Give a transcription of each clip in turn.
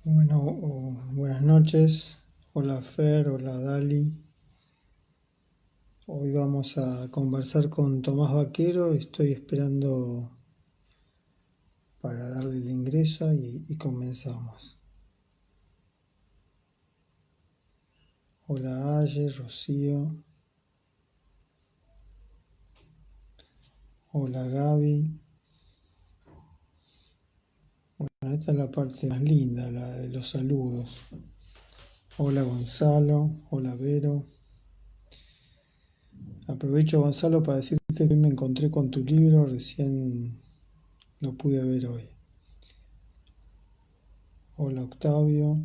Bueno, buenas noches. Hola Fer, hola Dali. Hoy vamos a conversar con Tomás Vaquero. Estoy esperando para darle el ingreso y comenzamos. Hola Aye, Rocío. Hola Gaby. Bueno, esta es la parte más linda, la de los saludos. Hola Gonzalo. Hola Vero. Aprovecho Gonzalo para decirte que me encontré con tu libro, recién lo pude ver hoy. Hola Octavio.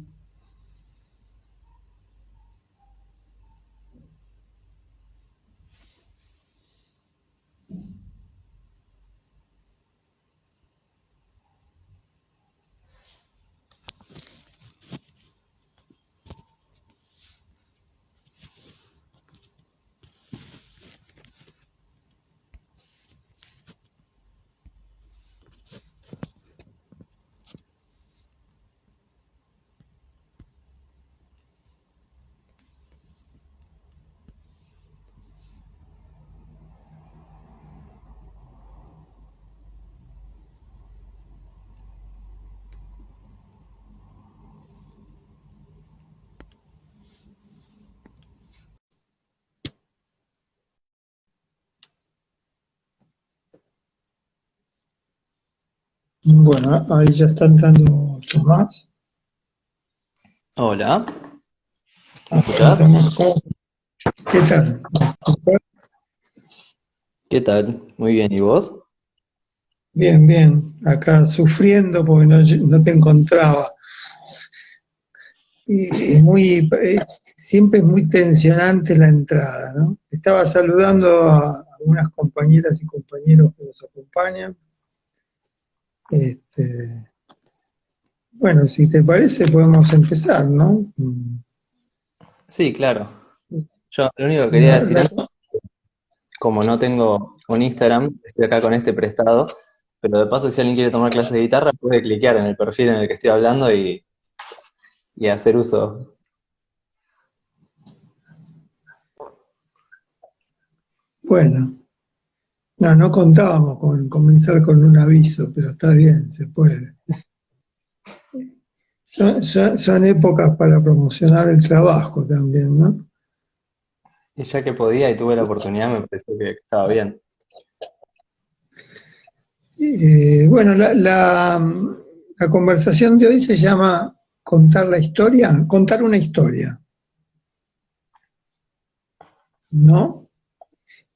Bueno, ahí ya está entrando Tomás. Hola, ¿me Hola escuchás? Tomás, ¿qué tal? ¿Qué tal? Muy bien, ¿y vos? Bien, bien. Acá sufriendo porque no te encontraba. Y siempre es muy tensionante la entrada, ¿no? Estaba saludando a algunas compañeras y compañeros que nos acompañan. Este, bueno, si te parece podemos empezar, ¿no? Sí, claro. Yo lo único que quería La- decir la- es, como no tengo un Instagram, estoy acá con este prestado, pero de paso si alguien quiere tomar clases de guitarra puede cliquear en el perfil en el que estoy hablando y hacer uso. bueno, no contábamos con comenzar con un aviso, pero está bien, se puede. Son épocas para promocionar el trabajo también, ¿no? Y ya que podía y tuve la oportunidad, me pareció que estaba bien. Bueno, la conversación de hoy se llama contar la historia, contar una historia, ¿no?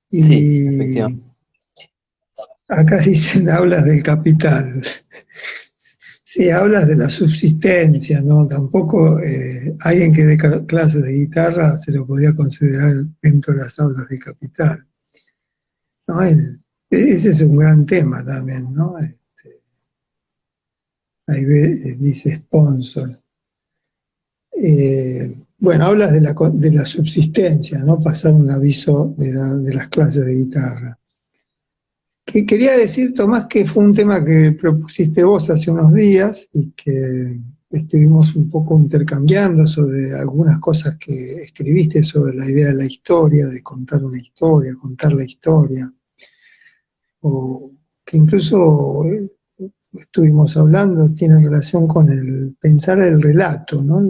Sí, Y efectivamente. acá dicen, hablas del capital. Sí, hablas de la subsistencia, ¿no? Tampoco alguien que dé clases de guitarra se lo podía considerar dentro de las aulas del capital, ¿no? Ese es un gran tema también, ¿no? Ahí dice sponsor. Bueno, hablas de la subsistencia, ¿no? Pasar un aviso de las clases de guitarra. Quería decir, Tomás, que fue un tema que propusiste vos hace unos días y que estuvimos un poco intercambiando sobre algunas cosas que escribiste sobre la idea de la historia, de contar una historia, contar la historia, o que incluso estuvimos hablando, tiene relación con el pensar el relato, ¿no?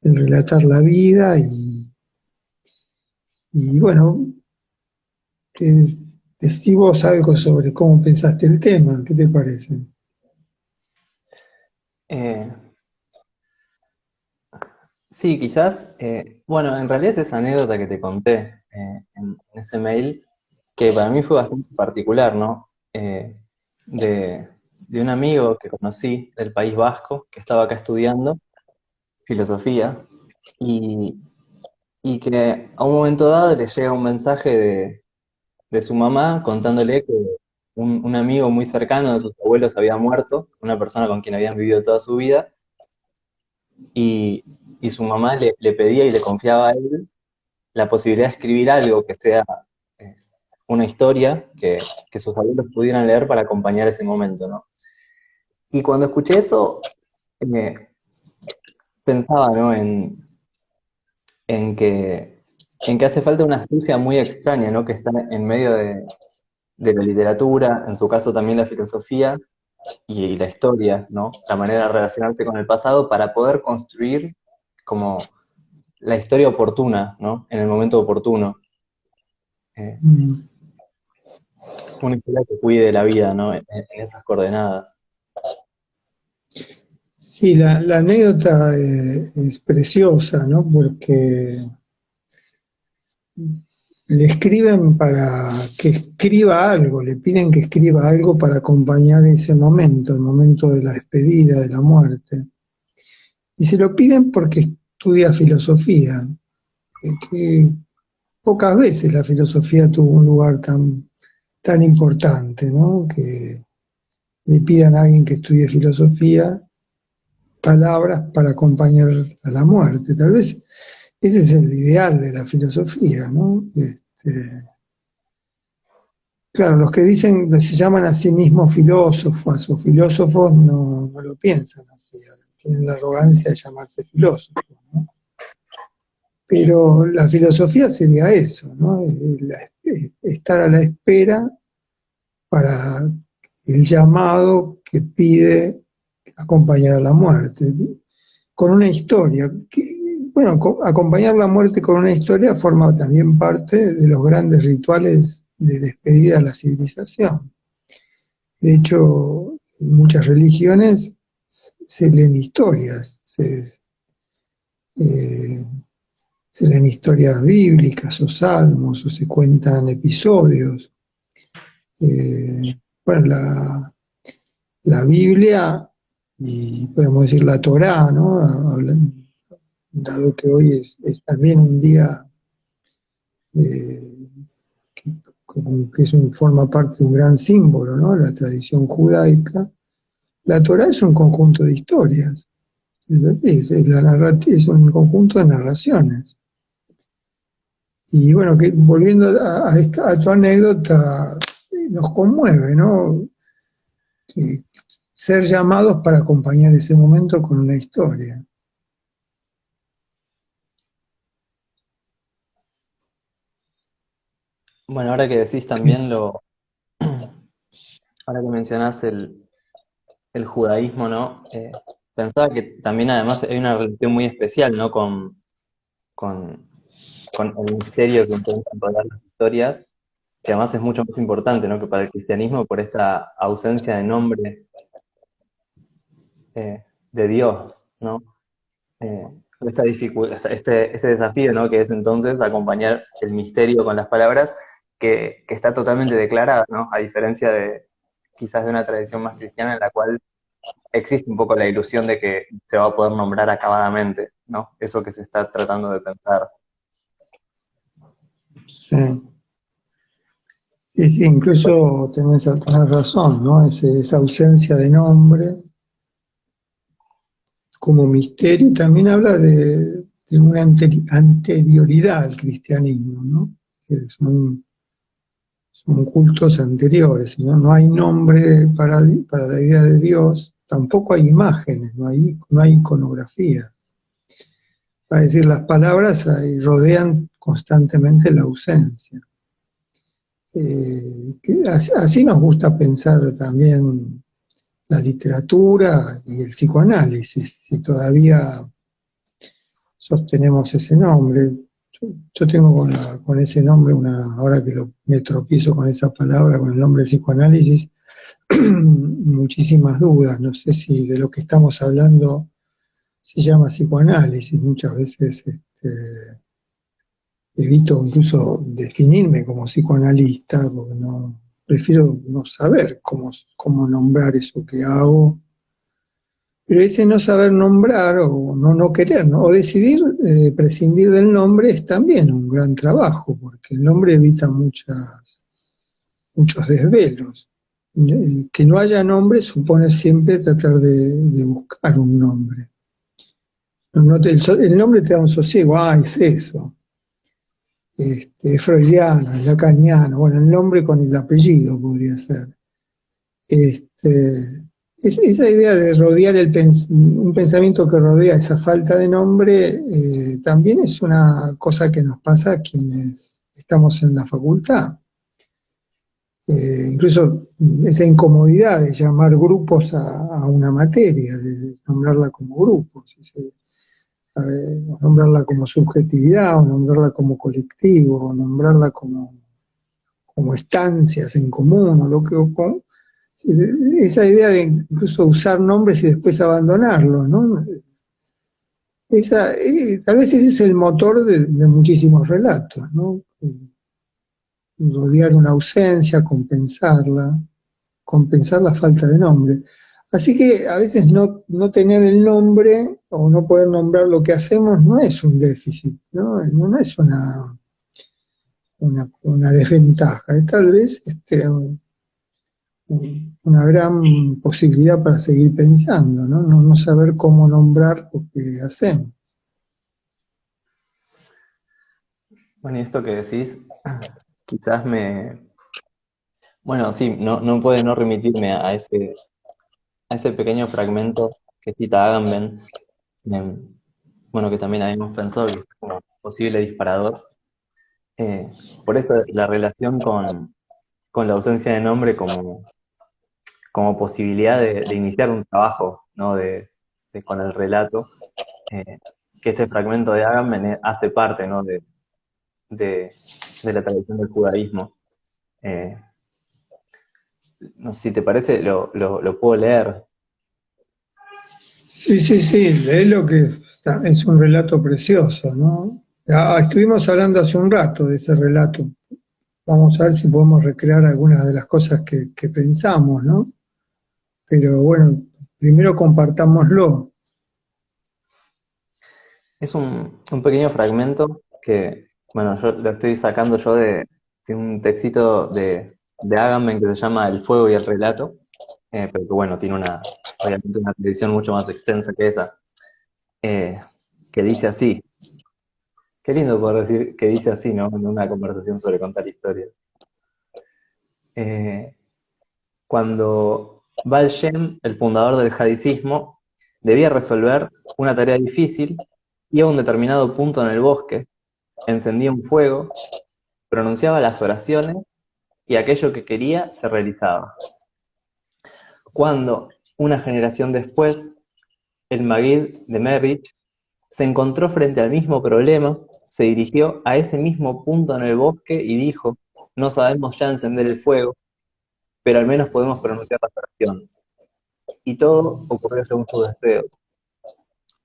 El relatar la vida y bueno, que decí vos algo sobre cómo pensaste el tema, ¿qué te parece? Eh, sí, quizás, bueno, en realidad es esa anécdota que te conté en ese mail, que para mí fue bastante particular, ¿no? De, de un amigo que conocí del País Vasco, que estaba acá estudiando filosofía, y, y que a un momento dado le llega un mensaje de su mamá contándole que un amigo muy cercano de sus abuelos había muerto, una persona con quien habían vivido toda su vida, y, y su mamá le pedía y le confiaba a él la posibilidad de escribir algo que sea eh, una historia que sus abuelos pudieran leer para acompañar ese momento, ¿no? Y cuando escuché eso, eh, pensaba, ¿no? En que hace falta una astucia muy extraña, ¿no? Que está en medio de la literatura, en su caso también la filosofía y la historia, ¿no? La manera de relacionarse con el pasado para poder construir como la historia oportuna, ¿no? En el momento oportuno. Eh, Mm. una historia que cuide la vida, ¿no? En esas coordenadas. Sí, la anécdota es preciosa, ¿no? Porque le escriben para que escriba algo, le piden que escriba algo para acompañar ese momento, el momento de la despedida, de la muerte. Y se lo piden porque estudia filosofía, que pocas veces la filosofía tuvo un lugar tan importante, ¿no? Que le pidan a alguien que estudie filosofía palabras para acompañar a la muerte. Tal vez ese es el ideal de la filosofía, ¿no? Claro, los que dicen, se llaman a sí mismos filósofos o filósofos no lo piensan así, tienen la arrogancia de llamarse filósofos, ¿no? Pero la filosofía sería eso, ¿no? Estar a la espera para el llamado que pide acompañar a la muerte, con una historia. Bueno, acompañar la muerte con una historia forma también parte de los grandes rituales de despedida a la civilización. De hecho, en muchas religiones se leen historias, eh, se leen historias bíblicas o salmos o se cuentan episodios. Bueno, la Biblia y podemos decir la Torá, ¿no? Dado que hoy es también un día eh, que, como que forma parte de un gran símbolo, ¿no? La tradición judaica. La Torá es un conjunto de historias, es decir, es un conjunto de narraciones. Y bueno, que volviendo a tu anécdota, nos conmueve, ¿no? Que ser llamados para acompañar ese momento con una historia. Bueno, ahora que decís también ahora que mencionás el judaísmo, ¿no? Pensaba que también además hay una relación muy especial, ¿no? Con, con el misterio que intentan rodar las historias, que además es mucho más importante, ¿no? Que para el cristianismo por esta ausencia de nombre de Dios, ¿no? Eh, esta dificultad, este desafío, ¿no? Que es entonces acompañar el misterio con las palabras que está totalmente declarada, ¿no? A diferencia de quizás de una tradición más cristiana en la cual existe un poco la ilusión de que se va a poder nombrar acabadamente, ¿no? Eso que se está tratando de pensar. Sí. Sí, sí, incluso tenés razón, ¿no? Esa ausencia de nombre como misterio y también habla de una anterioridad al cristianismo, ¿no? Que son cultos anteriores, ¿no? No hay nombre para la idea de Dios, tampoco hay imágenes, no hay iconografía. Es decir, las palabras ahí rodean constantemente la ausencia. Así nos gusta pensar también la literatura y el psicoanálisis, si todavía sostenemos ese nombre. Yo tengo con ese nombre, ahora que me tropiezo con esa palabra, con el nombre de psicoanálisis, muchísimas dudas. No sé si de lo que estamos hablando se llama psicoanálisis. Muchas veces evito incluso definirme como psicoanalista, porque prefiero no saber cómo nombrar eso que hago. Pero ese no saber nombrar o no querer, ¿no? O decidir prescindir del nombre es también un gran trabajo, porque el nombre evita muchos desvelos. Que no haya nombre supone siempre tratar de buscar un nombre. El nombre te da un sosiego, es eso. Es freudiano, es lacaniano, bueno, el nombre con el apellido podría ser. Este, esa idea de rodear un pensamiento que rodea esa falta de nombre, también es una cosa que nos pasa a quienes estamos en la facultad. Incluso esa incomodidad de llamar grupos a una materia, de nombrarla como grupos, o nombrarla como subjetividad, o nombrarla como colectivo, o nombrarla como estancias en común, o lo que esa idea de incluso usar nombres y después abandonarlos, ¿no? Tal vez ese es el motor de muchísimos relatos, ¿no? Rodear una ausencia, compensar la falta de nombre. Así que a veces no tener el nombre o no poder nombrar lo que hacemos no es un déficit, no es una desventaja, es tal vez una gran posibilidad para seguir pensando, ¿no? No saber cómo nombrar lo que hacemos. Bueno, y esto que decís, quizás bueno, sí, no puede no remitirme a ese pequeño fragmento que cita Agamben, bueno, que también habíamos pensado quizás como posible disparador. Eh, por eso la relación con la ausencia de nombre como posibilidad de iniciar un trabajo, ¿no? Con el relato, eh, que este fragmento de Agamben hace parte, ¿no? de, de la tradición del judaísmo. Eh, no sé si te parece, lo puedo leer. Sí, sí, sí, léelo que es un relato precioso, ¿no? Estuvimos hablando hace un rato de ese relato. Vamos a ver si podemos recrear algunas de las cosas que pensamos, ¿no? Pero bueno, primero compartámoslo. Es un pequeño fragmento que, bueno, yo lo estoy sacando yo de un textito de Agamben que se llama El fuego y el relato, pero que bueno, tiene obviamente una tradición mucho más extensa que esa, eh, que dice así. Qué lindo poder decir que dice así, ¿no? En una conversación sobre contar historias. Eh, Cuando Baal Shem, el fundador del hadisismo, debía resolver una tarea difícil, iba a un determinado punto en el bosque, encendía un fuego, pronunciaba las oraciones y aquello que quería se realizaba. Cuando, una generación después, el Maguid de Merrich se encontró frente al mismo problema, se dirigió a ese mismo punto en el bosque y dijo: no sabemos ya encender el fuego, pero al menos podemos pronunciar las oraciones. Y todo ocurrió según su deseo.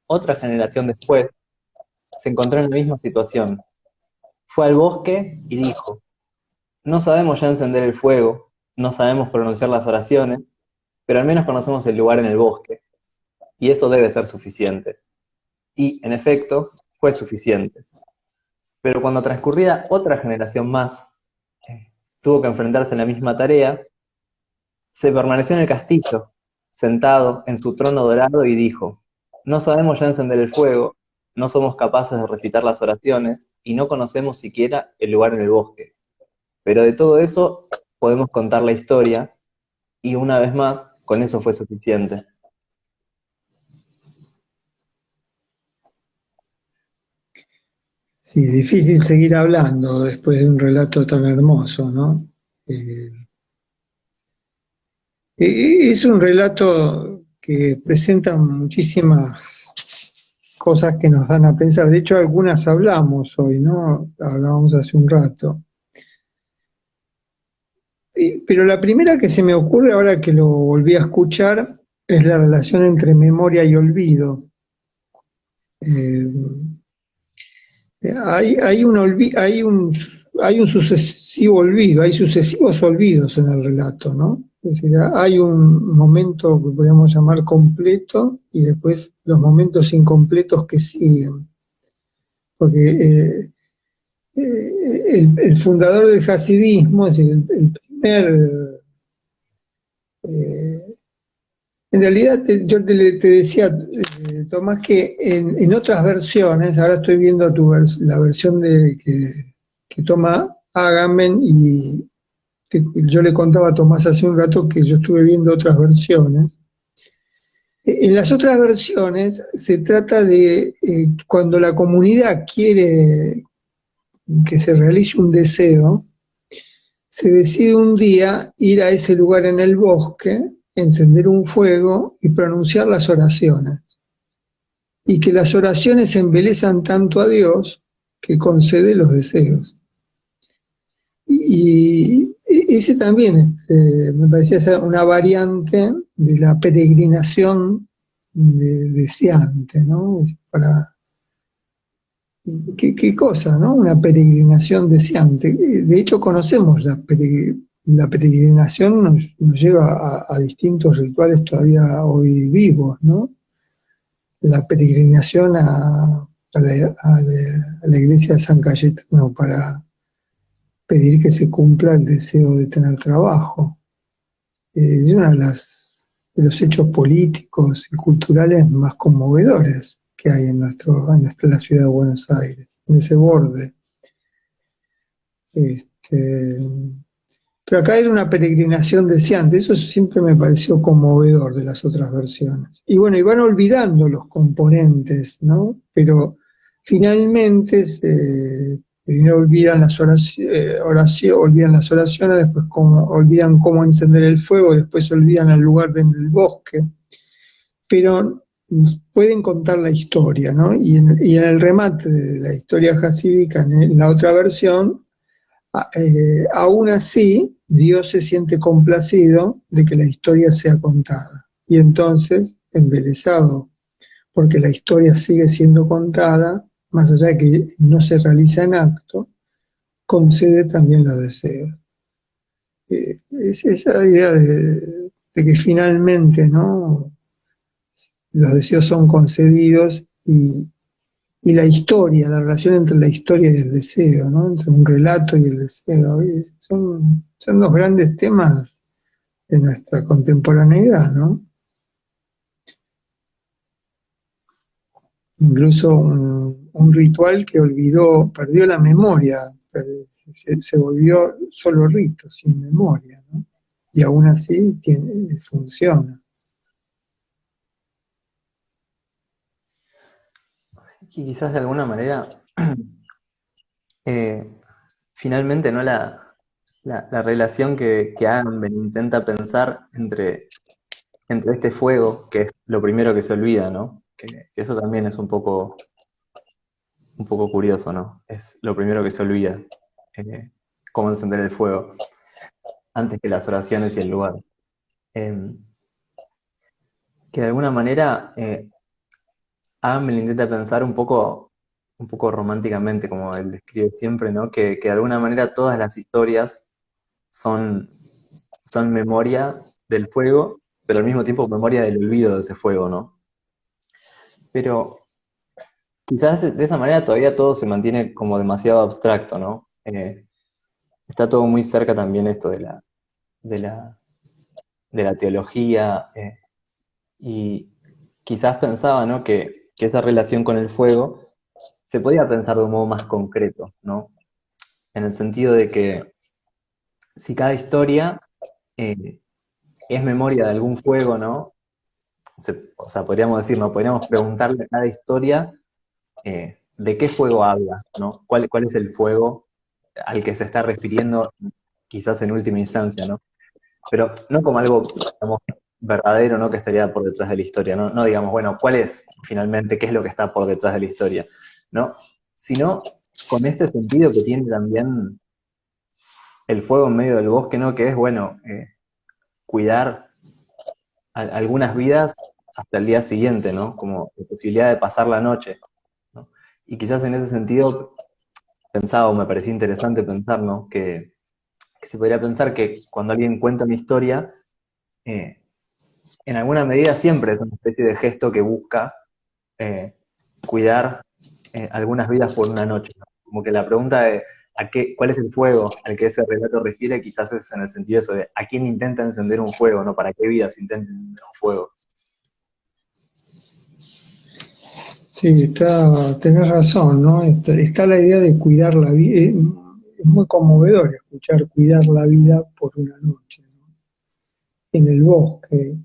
Otra generación después se encontró en la misma situación. Fue al bosque y dijo: no sabemos ya encender el fuego, no sabemos pronunciar las oraciones, pero al menos conocemos el lugar en el bosque, y eso debe ser suficiente. Y, en efecto, fue suficiente. Pero cuando transcurrida otra generación más tuvo que enfrentarse a la misma tarea, se permaneció en el castillo, sentado en su trono dorado, y dijo: no sabemos ya encender el fuego, no somos capaces de recitar las oraciones, y no conocemos siquiera el lugar en el bosque. Pero de todo eso podemos contar la historia, y una vez más, con eso fue suficiente. Sí, difícil seguir hablando después de un relato tan hermoso, ¿no? Eh, es un relato que presenta muchísimas cosas que nos dan a pensar. De hecho, algunas hablamos hoy, ¿no? Hablábamos hace un rato. Pero la primera que se me ocurre ahora que lo volví a escuchar es la relación entre memoria y olvido. Eh, hay un sucesivo olvido, hay sucesivos olvidos en el relato, ¿no? Es decir, hay un momento que podríamos llamar completo y después los momentos incompletos que siguen. Porque el fundador del hasidismo, es decir, el primer eh, en realidad, te decía, Tomás, que en otras versiones, ahora estoy viendo la versión que toma Agamben, y yo le contaba a Tomás hace un rato que yo estuve viendo otras versiones, En las otras versiones se trata de cuando la comunidad quiere que se realice un deseo, se decide un día ir a ese lugar en el bosque, encender un fuego y pronunciar las oraciones. Y que las oraciones embelezan tanto a Dios que concede los deseos. Y ese también me parecía ser una variante de la peregrinación deseante, ¿no? Para, qué cosa, ¿no? Una peregrinación deseante. De hecho, conocemos la peregrinación, nos lleva a distintos rituales todavía hoy vivos, ¿no? La peregrinación a la iglesia de San Cayetano para pedir que se cumpla el deseo de tener trabajo. Es uno de los hechos políticos y culturales más conmovedores que hay en la ciudad de Buenos Aires, en ese borde. Este, pero acá era una peregrinación deseante, eso siempre me pareció conmovedor de las otras versiones. Y bueno, y van olvidando los componentes, ¿no? Pero finalmente primero olvidan las olvidan las oraciones, después olvidan cómo encender el fuego, después olvidan el lugar del bosque, pero pueden contar la historia, ¿no? Y en el remate de la historia jasídica, en la otra versión, aún así, Dios se siente complacido de que la historia sea contada. Y entonces, embelesado, porque la historia sigue siendo contada, más allá de que no se realiza en acto, concede también los deseos. Es esa idea de que finalmente, ¿no? Los deseos son concedidos y la historia, la relación entre la historia y el deseo, ¿no? Entre un relato y el deseo. Son dos grandes temas de nuestra contemporaneidad, ¿no? Incluso un ritual que perdió la memoria, se volvió solo rito, sin memoria, ¿no? Y aún así funciona. Y quizás de alguna manera, finalmente, ¿no? La relación que Agamben intenta pensar entre este fuego, que es lo primero que se olvida, ¿no? Que eso también es un poco curioso, ¿no? Es lo primero que se olvida, cómo encender el fuego, antes que las oraciones y el lugar. Que de alguna manera Agamben intenta pensar un poco románticamente, como él describe siempre, ¿no? Que de alguna manera todas las historias son memoria del fuego, pero al mismo tiempo memoria del olvido de ese fuego, ¿no? Pero quizás de esa manera todavía todo se mantiene como demasiado abstracto, ¿no? Está todo muy cerca también esto de la teología, y quizás pensaba, ¿no? Que esa relación con el fuego se podía pensar de un modo más concreto, ¿no? En el sentido de que si cada historia es memoria de algún fuego, ¿no? O sea, podríamos decir, ¿no? Podríamos preguntarle a cada historia de qué fuego habla, ¿no? ¿Cuál es el fuego al que se está refiriendo, quizás en última instancia, ¿no? Pero no como algo, digamos, verdadero, ¿no? Que estaría por detrás de la historia, ¿no? No digamos, bueno, ¿cuál es finalmente, qué es lo que está por detrás de la historia? ¿No? Sino con este sentido que tiene también el fuego en medio del bosque, ¿no? Que es, bueno, cuidar algunas vidas hasta el día siguiente, ¿no? Como la posibilidad de pasar la noche, ¿no? Y quizás en ese sentido pensaba, o me parecía interesante pensar, ¿no? Que se podría pensar que cuando alguien cuenta una historia, en alguna medida siempre es una especie de gesto que busca cuidar algunas vidas por una noche, ¿no? Como que la pregunta de cuál es el fuego al que ese relato refiere, quizás es en el sentido eso de a quién intenta encender un fuego, ¿no? ¿Para qué vidas intenta encender un fuego? Sí, tenés razón, ¿no? Está la idea de cuidar la vida. Es muy conmovedor escuchar cuidar la vida por una noche, ¿no? en el bosque,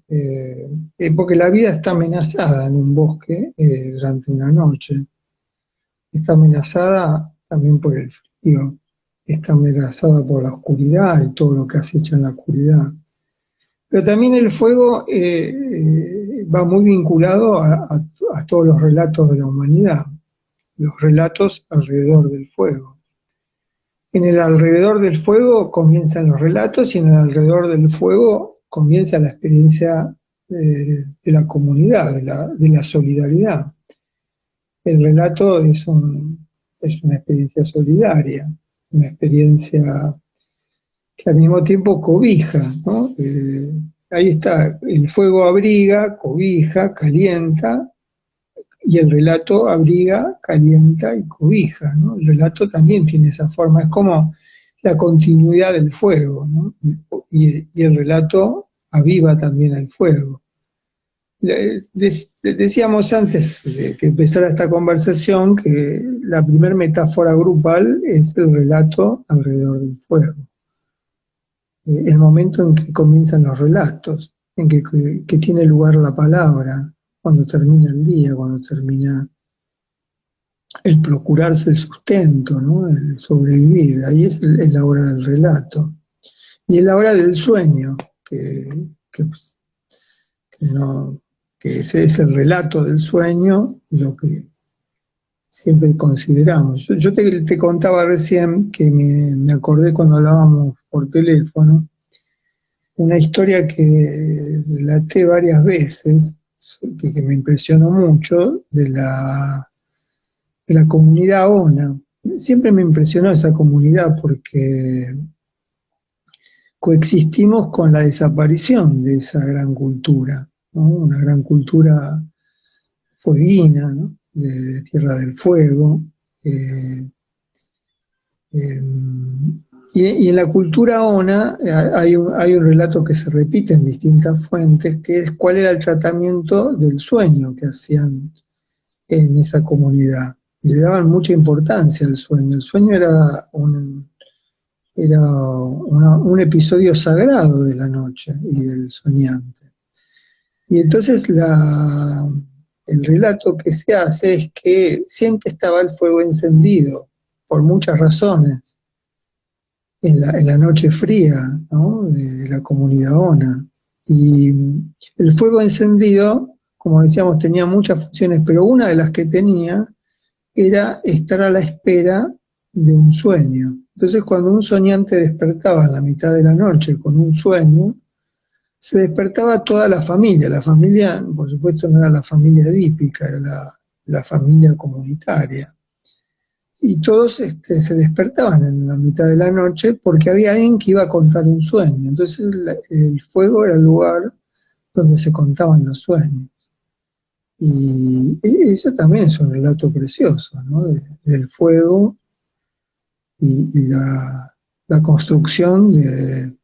porque la vida está amenazada en un bosque durante una noche. Está amenazada también por el frío, está amenazada por la oscuridad y todo lo que acecha en la oscuridad. Pero también el fuego va muy vinculado a todos los relatos de la humanidad, los relatos alrededor del fuego. En el alrededor del fuego comienzan los relatos y en el alrededor del fuego comienza la experiencia de la comunidad, de la solidaridad. El relato es una experiencia solidaria, una experiencia que al mismo tiempo cobija, ¿no? Ahí está, el fuego abriga, cobija, calienta, y el relato abriga, calienta y cobija, ¿no? El relato también tiene esa forma, es como la continuidad del fuego, ¿no? Y el relato aviva también el fuego. Decíamos antes de que empezara esta conversación que la primera metáfora grupal es el relato alrededor del fuego. El momento en que comienzan los relatos, en que tiene lugar la palabra, cuando termina el día, cuando termina el procurarse el sustento, ¿no? El sobrevivir, ahí es la hora del relato. Y es la hora del sueño, pues, que ese es el relato del sueño, lo que siempre consideramos. Yo te contaba recién que me acordé cuando hablábamos por teléfono, una historia que relaté varias veces, que me impresionó mucho, de la comunidad ONA. Siempre me impresionó esa comunidad porque coexistimos con la desaparición de esa gran cultura, ¿no? Una gran cultura fueguina, ¿no? De Tierra del Fuego. Y en la cultura ONA hay un relato que se repite en distintas fuentes, que es cuál era el tratamiento del sueño que hacían en esa comunidad. Y le daban mucha importancia al sueño. El sueño era un episodio sagrado de la noche y del soñante. Y entonces el relato que se hace es que siempre estaba el fuego encendido, por muchas razones, en la noche fría, ¿no? De la comunidad ONA. Y el fuego encendido, como decíamos, tenía muchas funciones, pero una de las que tenía era estar a la espera de un sueño. Entonces, cuando un soñante despertaba en la mitad de la noche con un sueño, se despertaba toda la familia. La familia, por supuesto, no era la familia edípica, era la familia comunitaria. Y todos se despertaban en la mitad de la noche porque había alguien que iba a contar un sueño. Entonces, el fuego era el lugar donde se contaban los sueños. Y eso también es un relato precioso, ¿no? Del fuego y la construcción de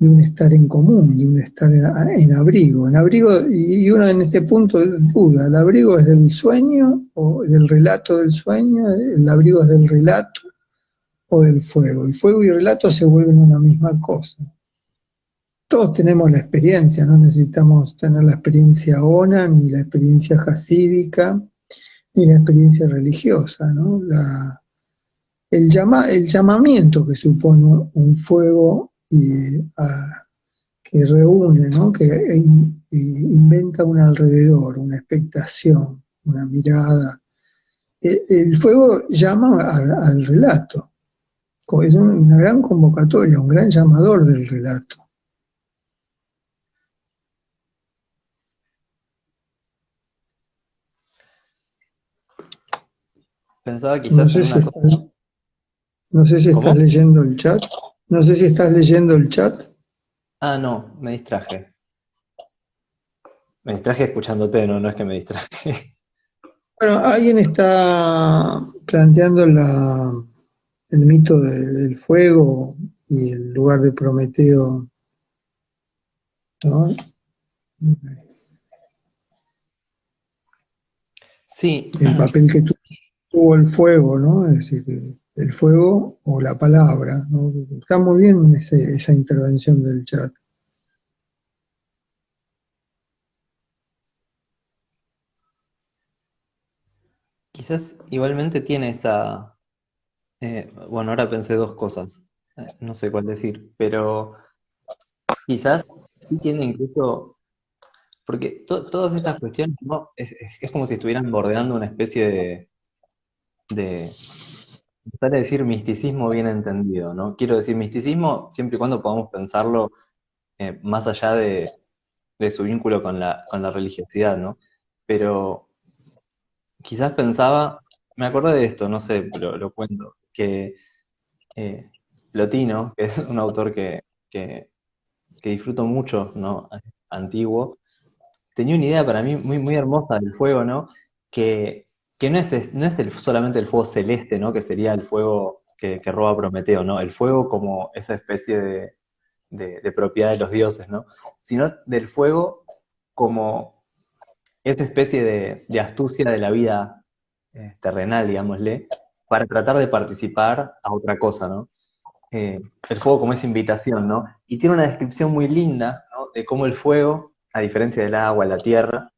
un estar en común, de un estar en abrigo. En abrigo, y uno en este punto duda, ¿el abrigo es del sueño o del relato del sueño? ¿El abrigo es del relato o del fuego? El fuego y el relato se vuelven una misma cosa. Todos tenemos la experiencia, no necesitamos tener la experiencia ONA, ni la experiencia hasídica, ni la experiencia religiosa, ¿no? El llamamiento que supone un fuego que reúne, ¿no? Que inventa un alrededor, una expectación, una mirada. El fuego llama al relato, es una gran convocatoria, un gran llamador del relato. Pensaba quizás en una cosa. No sé si estás ¿Cómo? leyendo el chat. No sé si estás leyendo el chat. Ah, no, me distraje. Me distraje escuchándote, no es que me distraje. Bueno, alguien está planteando el mito del fuego y el lugar de Prometeo, ¿no? Sí, El papel que tuvo el fuego, ¿no? Es decir, el fuego o la palabra, ¿no? Está muy bien esa intervención del chat. quizás igualmente tiene esa... bueno, ahora pensé dos cosas. No sé cuál decir, pero quizás sí tiene incluso... Porque todas estas cuestiones, ¿no? Es como si estuvieran bordeando una especie de tratar de decir misticismo bien entendido, ¿no? Quiero decir misticismo siempre y cuando podamos pensarlo más allá de su vínculo con la religiosidad, ¿no? Pero quizás pensaba, me acordé de esto, no sé, lo cuento, que eh, Plotino, que es un autor que, que disfruto mucho, ¿no? Antiguo, tenía una idea para mí muy hermosa del fuego, ¿no? Que, que no es solamente el fuego celeste, ¿no? Que sería el fuego que roba Prometeo, ¿no? El fuego como esa especie de propiedad de los dioses, ¿no? Sino del fuego como esa especie de astucia de la vida terrenal, digámosle, para tratar de participar a otra cosa, ¿no? El fuego como esa invitación, ¿no? Y tiene una descripción muy linda, ¿no? De cómo el fuego, a diferencia del agua, la tierra,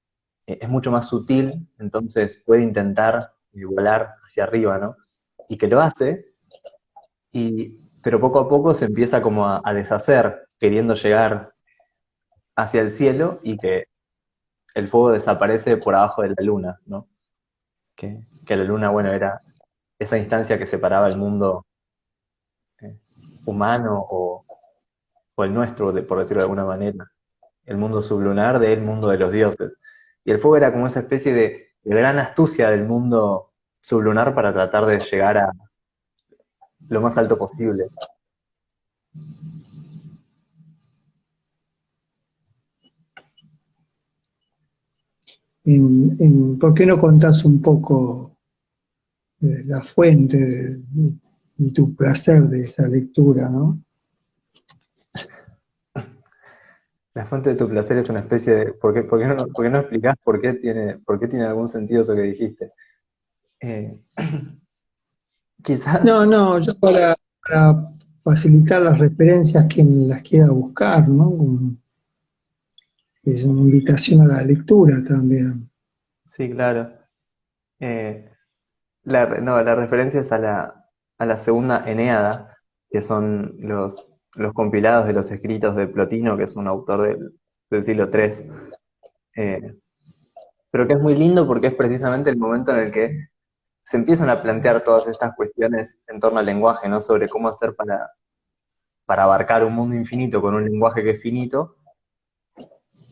es mucho más sutil, entonces puede intentar volar hacia arriba, ¿no? Y que lo hace, pero poco a poco se empieza como a deshacer, queriendo llegar hacia el cielo y que el fuego desaparece por abajo de la luna, ¿no? Que la luna, bueno, era esa instancia que separaba el mundo eh, humano o el nuestro, por decirlo de alguna manera, el mundo sublunar del mundo de los dioses. Y el fuego era como esa especie de gran astucia del mundo sublunar para tratar de llegar a lo más alto posible. ¿Por qué no contás un poco la fuente y tu placer de esa lectura, ¿no? La fuente de tu placer es una especie de... por qué no explicás por qué tiene algún sentido eso que dijiste? Eh, quizás, No, no, yo para facilitar las referencias quien las quiera buscar, ¿no? Es una invitación a la lectura también. sí, claro. Eh, no, la referencia es a la segunda Eneada, que son los compilados de los escritos de Plotino, que es un autor del siglo III. Eh, pero que es muy lindo porque es precisamente el momento en el que se empiezan a plantear todas estas cuestiones en torno al lenguaje, ¿no? Sobre cómo hacer para abarcar un mundo infinito con un lenguaje que es finito,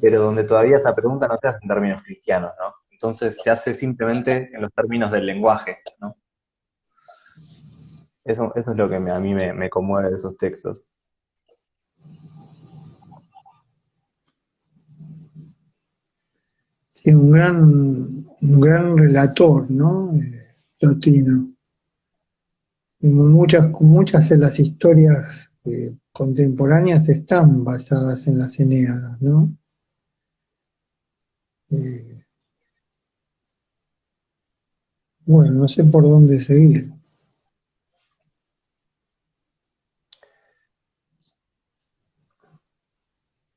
pero donde todavía esa pregunta no se hace en términos cristianos, ¿no? Entonces se hace simplemente en los términos del lenguaje, ¿no? Eso es lo que a mí me conmueve de esos textos. Sí, un gran relator, ¿no? Plotino. Y muchas de las historias contemporáneas están basadas en las Eneadas, ¿no? Eh, bueno, no sé por dónde seguir.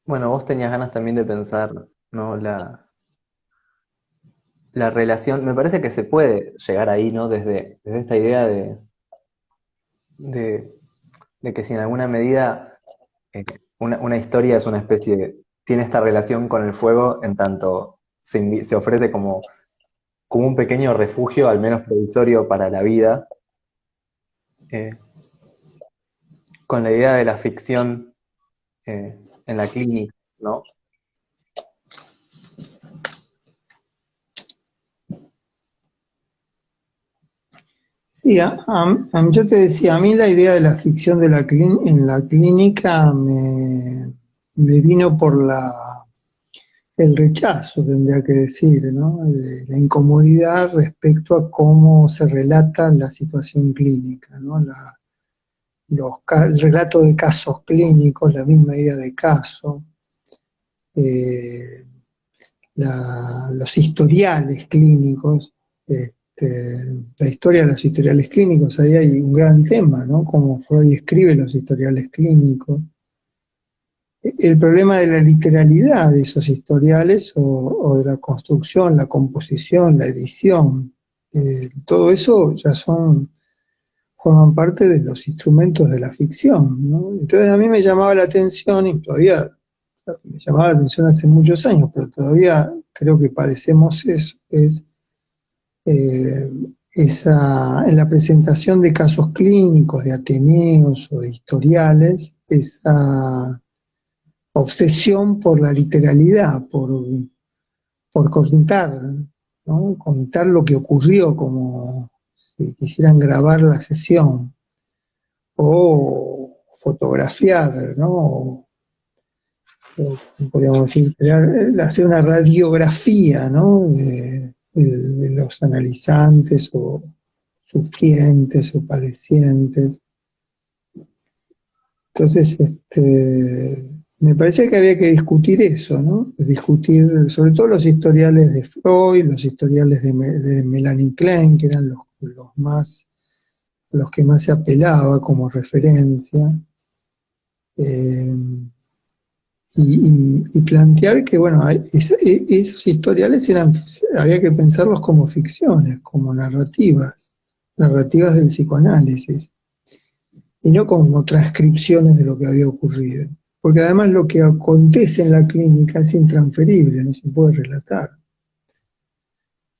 Bueno, vos tenías ganas también de pensar, ¿no? La relación, me parece que se puede llegar ahí, ¿no? Desde esta idea de, de que si en alguna medida una historia es una especie tiene esta relación con el fuego en tanto se ofrece como un pequeño refugio, al menos provisorio para la vida, eh, con la idea de la ficción en la clínica, ¿no? Sí, yo te decía, a mí la idea de la ficción de en la clínica me vino por el rechazo, tendría que decir, ¿no? La incomodidad respecto a cómo se relata la situación clínica, ¿no? El relato de casos clínicos, la misma idea de caso, eh, los historiales clínicos, la historia de los historiales clínicos, ahí hay un gran tema, ¿no? Cómo Freud escribe los historiales clínicos. El problema de la literalidad de esos historiales o de la construcción, la composición, la edición, todo eso ya forman parte de los instrumentos de la ficción, ¿no? Entonces a mí me llamaba la atención, y todavía me llamaba la atención hace muchos años, pero todavía creo que padecemos eso, es eh, en la presentación de casos clínicos, de ateneos o de historiales, esa obsesión por la literalidad, por contar, ¿no? Contar lo que ocurrió, como si quisieran grabar la sesión, o fotografiar, ¿no? O, podríamos decir, hacer una radiografía, ¿no? De los analizantes o sufrientes o padecientes. Entonces, me parecía que había que discutir eso, ¿no? Discutir sobre todo los historiales de Freud, los historiales de Melanie Klein, que eran los que más se apelaba como referencia, eh, y plantear que, bueno, esos historiales había que pensarlos como ficciones, como narrativas del psicoanálisis, y no como transcripciones de lo que había ocurrido. Porque además lo que acontece en la clínica es intransferible, no se puede relatar.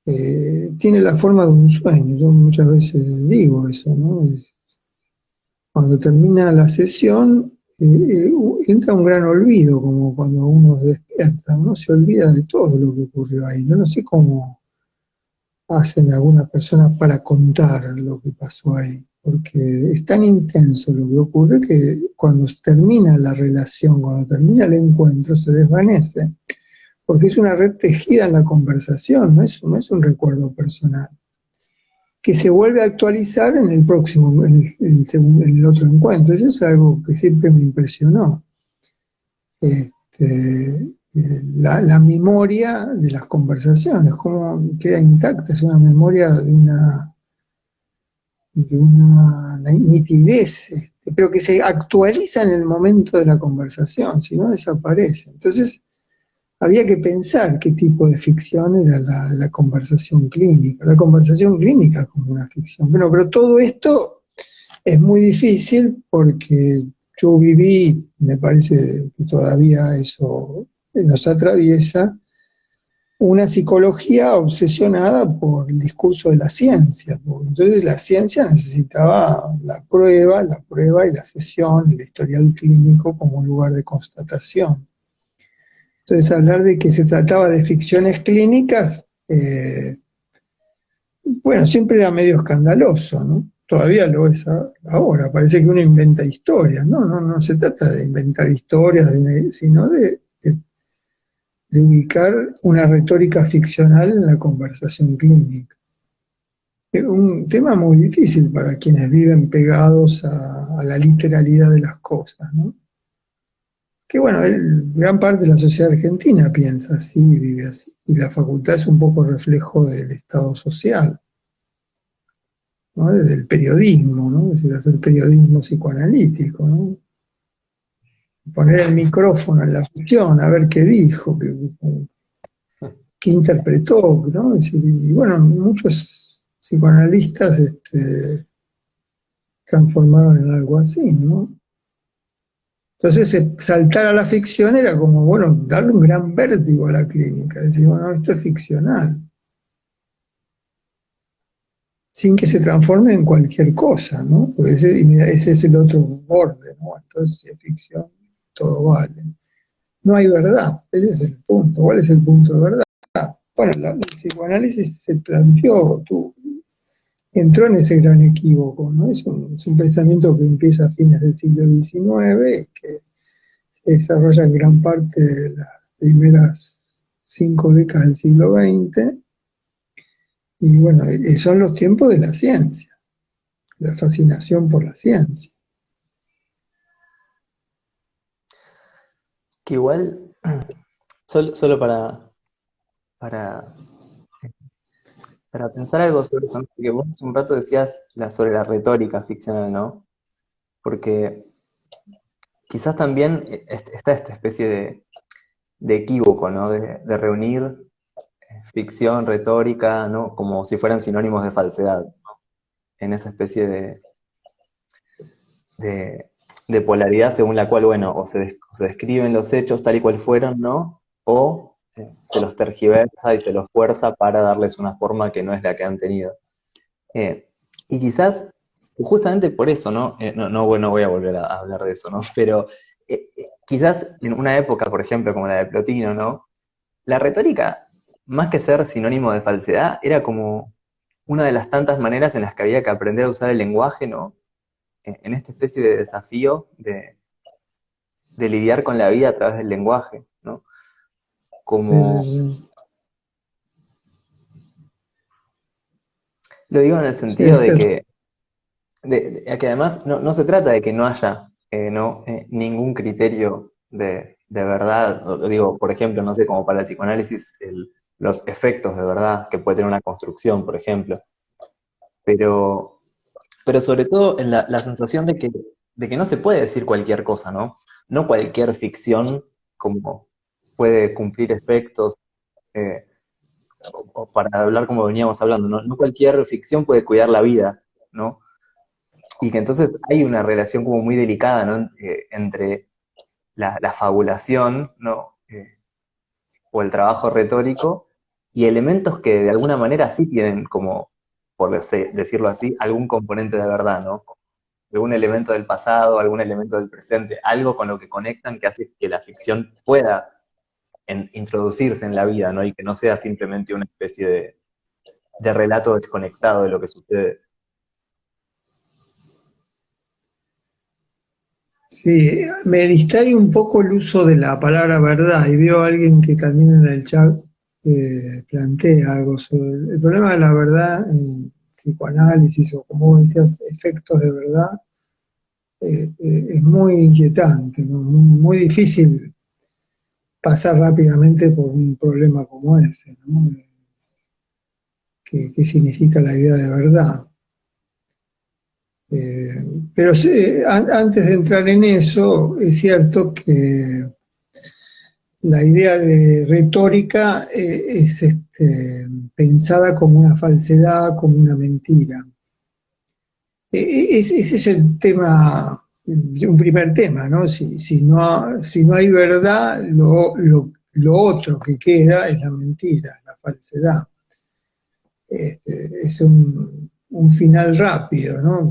Tiene la forma de un sueño, yo muchas veces digo eso, ¿no? Cuando termina la sesión, entra un gran olvido, como cuando uno despierta, uno se olvida de todo lo que ocurrió ahí. No sé cómo hacen algunas personas para contar lo que pasó ahí, porque es tan intenso lo que ocurre que cuando termina la relación, cuando termina el encuentro, se desvanece, porque es una red tejida en la conversación, no es un recuerdo personal, que se vuelve a actualizar en el próximo, en el otro encuentro. Eso es algo que siempre me impresionó. La memoria de las conversaciones, cómo queda intacta, es una memoria de una nitidez, pero que se actualiza en el momento de la conversación, si no desaparece. Entonces, había que pensar qué tipo de ficción era la conversación clínica. La conversación clínica como una ficción. Bueno, pero todo esto es muy difícil porque yo viví, me parece que todavía eso nos atraviesa, una psicología obsesionada por el discurso de la ciencia. Entonces la ciencia necesitaba la prueba y la sesión, el historial clínico como lugar de constatación. Entonces hablar de que se trataba de ficciones clínicas, bueno, siempre era medio escandaloso, ¿no? Todavía lo es ahora, parece que uno inventa historias. No se trata de inventar historias, sino de ubicar una retórica ficcional en la conversación clínica. Es un tema muy difícil para quienes viven pegados a la literalidad de las cosas, ¿no? Que bueno, gran parte de la sociedad argentina piensa así, vive así, y la facultad es un poco reflejo del estado social, ¿no? Desde el periodismo, ¿no? Es decir, hacer periodismo psicoanalítico, ¿no? Poner el micrófono en la sesión, a ver qué dijo, qué interpretó, ¿no? Es decir, y bueno, muchos psicoanalistas transformaron en algo así, ¿no? Entonces, saltar a la ficción era como, bueno, darle un gran vértigo a la clínica, decir, bueno, esto es ficcional, sin que se transforme en cualquier cosa, ¿no? Porque ese es el otro borde, ¿no? Entonces, si es ficción, todo vale. No hay verdad, ese es el punto. ¿Cuál es el punto de verdad? Bueno, el psicoanálisis se planteó, entró en ese gran equívoco, ¿no? Es un pensamiento que empieza a fines del siglo XIX y que se desarrolla en gran parte de las primeras 5 décadas del siglo XX. Y bueno, son los tiempos de la ciencia, la fascinación por la ciencia. Que igual, solo para, para pensar algo sobre eso, que vos hace un rato decías sobre la retórica ficcional, ¿no? Porque quizás también está esta especie de equívoco, ¿no? De reunir ficción, retórica, ¿no? Como si fueran sinónimos de falsedad, ¿no? En esa especie de, de polaridad según la cual, bueno, o se describen los hechos tal y cual fueron, ¿no? O se los tergiversa y se los fuerza para darles una forma que no es la que han tenido. Y quizás, justamente por eso, ¿no? Bueno, voy a volver a hablar de eso, ¿no? Pero quizás en una época, por ejemplo, como la de Plotino, ¿no? La retórica, más que ser sinónimo de falsedad, era como una de las tantas maneras en las que había que aprender a usar el lenguaje, ¿no? En esta especie de desafío de lidiar con la vida a través del lenguaje, ¿no? Como, Eh, lo digo en el sentido sí, de que, que además no se trata de que no haya ningún criterio de verdad, o digo, por ejemplo, no sé, como para el psicoanálisis, los efectos de verdad que puede tener una construcción, por ejemplo, pero, pero sobre todo en la sensación de que no se puede decir cualquier cosa, ¿no? No cualquier ficción como puede cumplir efectos, eh, o para hablar como veníamos hablando, ¿no? No cualquier ficción puede cuidar la vida, ¿no? Y que entonces hay una relación como muy delicada, ¿no? Entre la fabulación, ¿no? O el trabajo retórico y elementos que de alguna manera sí tienen como, por decirlo así, algún componente de verdad, ¿no? Algún elemento del pasado, algún elemento del presente, algo con lo que conectan que hace que la ficción pueda introducirse en la vida, ¿no? Y que no sea simplemente una especie de relato desconectado de lo que sucede. sí, me distrae un poco el uso de la palabra verdad y veo a alguien que también en el chat plantea algo sobre el problema de la verdad en psicoanálisis o como vos decías, efectos de verdad, es muy inquietante, ¿no? Muy difícil pasar rápidamente por un problema como ese, ¿no? ¿Qué significa la idea de verdad? Pero sí, antes de entrar en eso, es cierto que la idea de retórica es pensada como una falsedad, como una mentira. Ese es el tema, un primer tema, ¿no? Si no hay verdad, lo otro que queda es la mentira, la falsedad. Es un final rápido, ¿no?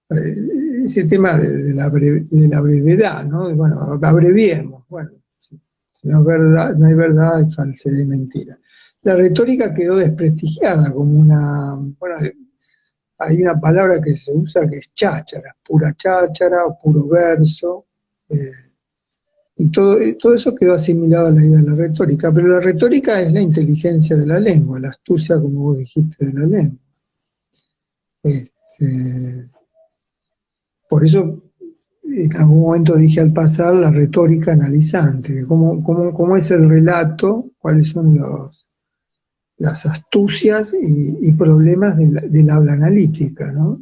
Ese tema de la brevedad, ¿no? Bueno, abreviemos, bueno, si no es verdad, no hay verdad, hay falsedad y mentira. La retórica quedó desprestigiada como bueno, hay una palabra que se usa que es cháchara, pura cháchara o puro verso, eh, y todo eso quedó asimilado a la idea de la retórica, pero la retórica es la inteligencia de la lengua, la astucia, como vos dijiste, de la lengua. Este, por eso en algún momento dije al pasar la retórica analizante, cómo es el relato, cuáles son las astucias y problemas del habla analítica, ¿no?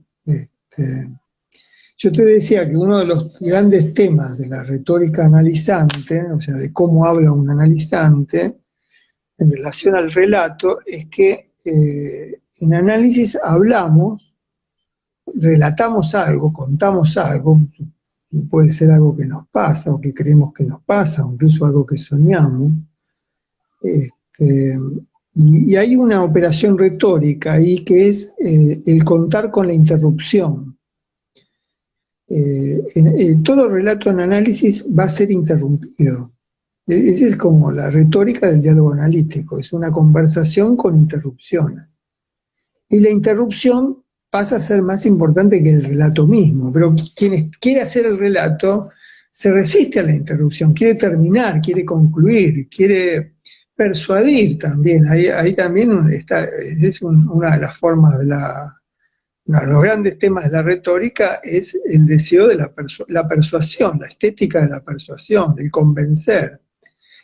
Yo te decía que uno de los grandes temas de la retórica analizante, o sea, de cómo habla un analizante en relación al relato, es que en análisis hablamos, relatamos algo, contamos algo, puede ser algo que nos pasa o que creemos que nos pasa, o incluso algo que soñamos. Este, y hay una operación retórica ahí que es el contar con la interrupción. Todo relato en análisis va a ser interrumpido. Esa es como la retórica del diálogo analítico, es una conversación con interrupciones. Y la interrupción pasa a ser más importante que el relato mismo, pero quien quiere hacer el relato se resiste a la interrupción, quiere terminar, quiere concluir, quiere persuadir también. Ahí también está, una de las formas de uno de los grandes temas de la retórica es el deseo de la persuasión, la estética de la persuasión, el convencer,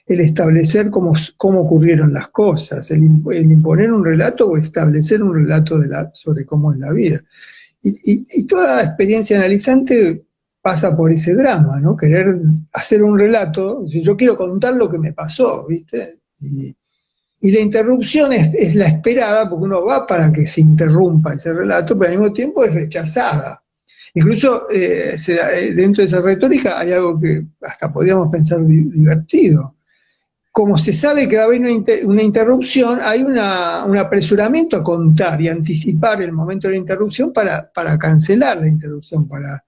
el establecer cómo ocurrieron las cosas, el imponer un relato o establecer un relato sobre cómo es la vida. Y toda experiencia analizante pasa por ese drama, ¿no? Querer hacer un relato, si yo quiero contar lo que me pasó, ¿viste? Y la interrupción es la esperada, porque uno va para que se interrumpa ese relato, pero al mismo tiempo es rechazada. Incluso dentro de esa retórica hay algo que hasta podríamos pensar divertido. Como se sabe que va a haber una interrupción, hay un apresuramiento a contar y anticipar el momento de la interrupción para cancelar la interrupción, para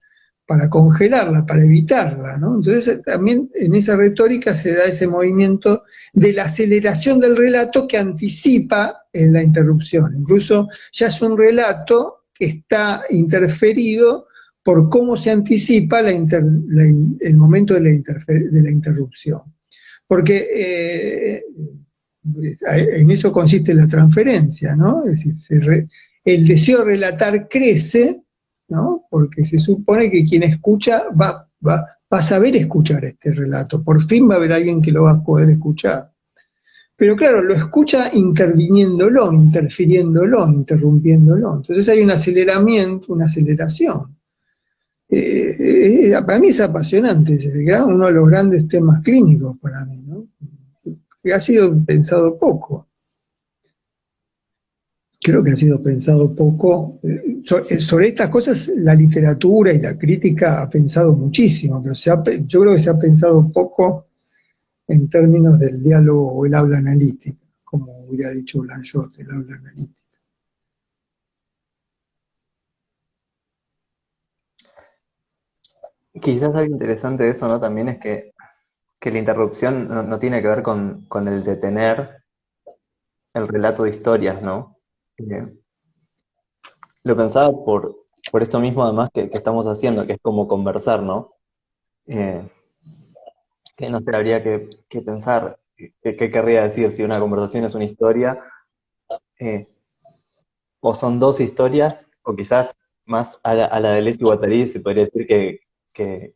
congelarla, para evitarla, ¿no? Entonces también en esa retórica se da ese movimiento de la aceleración del relato que anticipa en la interrupción. Incluso ya es un relato que está interferido por cómo se anticipa el momento de la interrupción. Porque en eso consiste la transferencia, ¿no? Es decir, el deseo de relatar crece, ¿no? Porque se supone que quien escucha va a saber escuchar este relato. Por fin va a haber alguien que lo va a poder escuchar. Pero claro, lo escucha interviniéndolo, interfiriéndolo, interrumpiéndolo. Entonces hay un aceleramiento, una aceleración. Para mí es apasionante, es uno de los grandes temas clínicos para mí, ¿no? Que ha sido pensado poco. Creo que ha sido pensado poco. Sobre estas cosas la literatura y la crítica ha pensado muchísimo, pero yo creo que se ha pensado poco en términos del diálogo o el habla analítica, como hubiera dicho Blanchot, el habla analítica. Quizás algo interesante de eso, ¿no? También es que la interrupción no tiene que ver con el detener el relato de historias, ¿no? Eh, lo pensaba por esto mismo además que estamos haciendo, que es como conversar, ¿no? Eh, que no sé, habría que pensar qué querría decir si una conversación es una historia, eh, o son dos historias, o quizás más a la de Deleuze y Guattari se podría decir que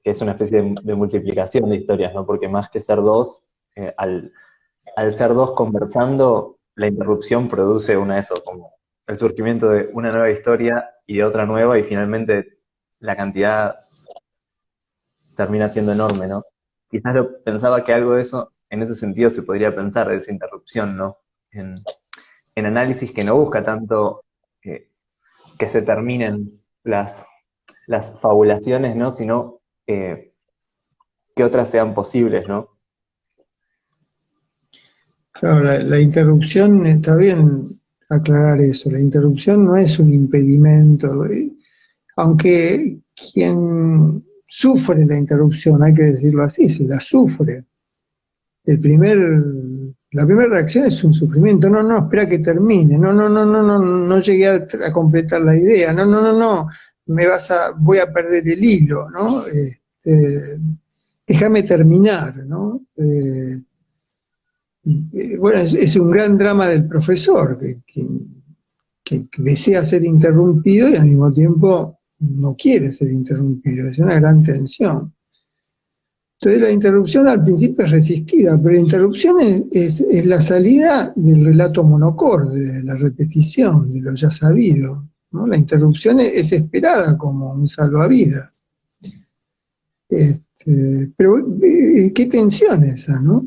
es una especie de multiplicación de historias, ¿no? Porque más que ser dos, al ser dos conversando, la interrupción produce una eso, como el surgimiento de una nueva historia y de otra nueva, y finalmente la cantidad termina siendo enorme, ¿no? Quizás pensaba que algo de eso, en ese sentido, se podría pensar de esa interrupción, ¿no? En, en análisis que no busca tanto que se terminen las fabulaciones, ¿no? Sino que otras sean posibles, ¿no? Claro, la interrupción, está bien aclarar eso, la interrupción no es un impedimento, aunque quien sufre la interrupción, hay que decirlo así, se la sufre. La primera reacción es un sufrimiento, no, espera que termine, no llegué a completar la idea, no, voy a perder el hilo, ¿no? Déjame terminar, ¿no? Bueno, es un gran drama del profesor, que desea ser interrumpido y al mismo tiempo no quiere ser interrumpido, es una gran tensión. Entonces la interrupción al principio es resistida, pero la interrupción es la salida del relato monocorde, de la repetición, de lo ya sabido, ¿no? La interrupción es esperada como un salvavidas. Pero qué tensión esa, ¿no?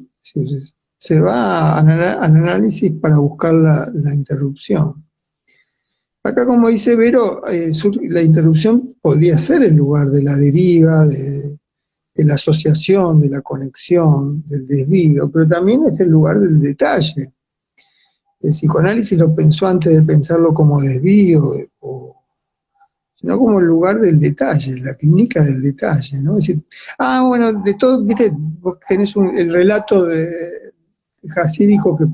Se va al análisis para buscar la interrupción. Acá, como dice Vero, la interrupción podría ser el lugar de la deriva, de la asociación, de la conexión, del desvío, pero también es el lugar del detalle. El psicoanálisis lo pensó antes de pensarlo como desvío, sino como el lugar del detalle, la clínica del detalle, ¿no? Es decir, bueno, de todo, viste, vos tenés el relato jasídico que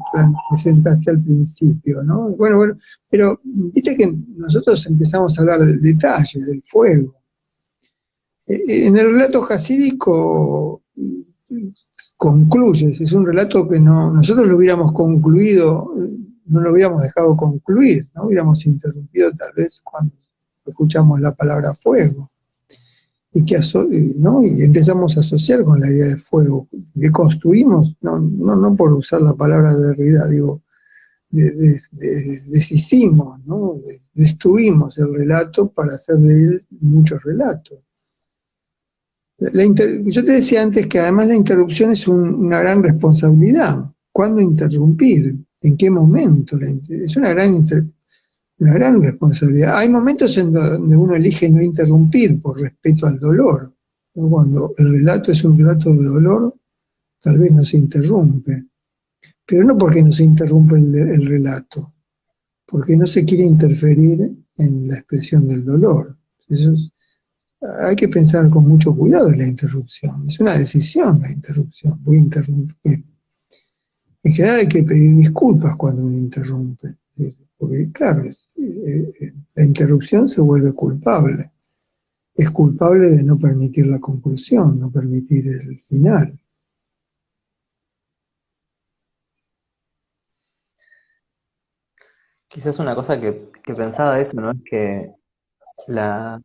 presentaste al principio, ¿no? Bueno, pero viste que nosotros empezamos a hablar del detalle, del fuego. En el relato jasídico concluyes, es un relato que nosotros lo hubiéramos concluido, no lo hubiéramos dejado concluir, no hubiéramos interrumpido tal vez cuando escuchamos la palabra fuego, ¿no? Y empezamos a asociar con la idea de fuego, que construimos, no por usar la palabra de Derrida, digo, deshicimos, ¿no? Destruimos el relato para hacer de él muchos relatos. Yo te decía antes que además la interrupción es una gran responsabilidad. ¿Cuándo interrumpir? ¿En qué momento? Es una gran responsabilidad. Hay momentos en donde uno elige no interrumpir por respeto al dolor, ¿no? Cuando el relato es un relato de dolor, tal vez no se interrumpe, pero no porque no se interrumpe el relato, porque no se quiere interferir en la expresión del dolor. Hay que pensar con mucho cuidado en la interrupción. Es una decisión la interrupción. Voy a interrumpir. En general hay que pedir disculpas cuando uno interrumpe, porque claro, la interrupción se vuelve culpable. Es culpable de no permitir la conclusión, no permitir el final. Quizás una cosa que pensaba de eso, ¿no? Es la,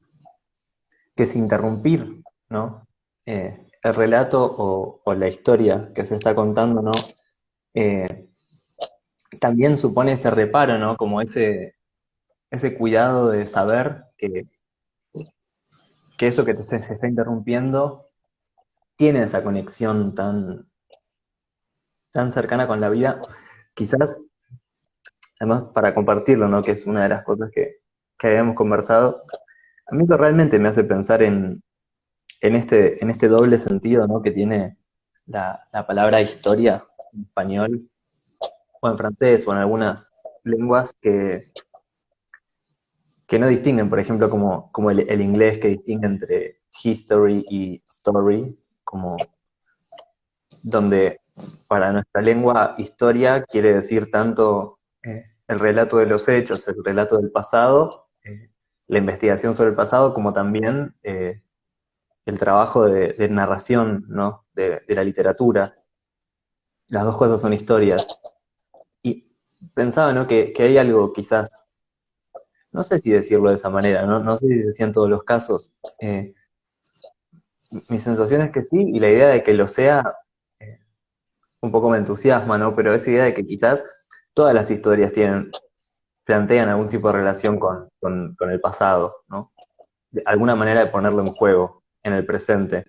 que es interrumpir, ¿no? El relato o la historia que se está contando, ¿no? Eh, También supone ese reparo, ¿no? Como ese cuidado de saber que eso que se está interrumpiendo tiene esa conexión tan cercana con la vida. Quizás, además, para compartirlo, ¿no? Que es una de las cosas que habíamos conversado. A mí lo realmente me hace pensar en este doble sentido, ¿no? Que tiene la palabra historia en español o en francés o en algunas lenguas que no distinguen, por ejemplo, como el inglés que distingue entre history y story, como donde para nuestra lengua historia quiere decir tanto el relato de los hechos, el relato del pasado, la investigación sobre el pasado, como también el trabajo de narración, ¿no? De la literatura. Las dos cosas son historias. Y pensaba, ¿no? Que hay algo quizás, no sé si decirlo de esa manera, no sé si se hacía en todos los casos. Mi sensación es que sí, y la idea de que lo sea eh, un poco me entusiasma, ¿no? Pero esa idea de que quizás todas las historias plantean algún tipo de relación con el pasado, ¿no? Alguna manera de ponerlo en juego en el presente.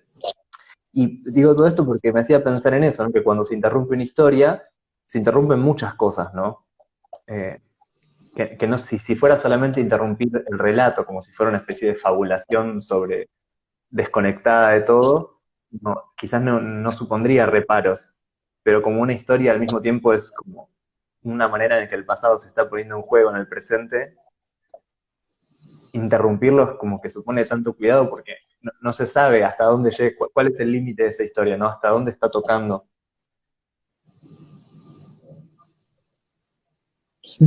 Y digo todo esto porque me hacía pensar en eso, ¿no? Que cuando se interrumpe una historia, se interrumpen muchas cosas, ¿no? Eh, que no, si fuera solamente interrumpir el relato, como si fuera una especie de fabulación sobre desconectada de todo, quizás no supondría reparos, pero como una historia al mismo tiempo es como una manera en la que el pasado se está poniendo en juego en el presente, interrumpirlo es como que supone tanto cuidado porque no se sabe hasta dónde llega, cuál es el límite de esa historia, ¿no? Hasta dónde está tocando. Sí.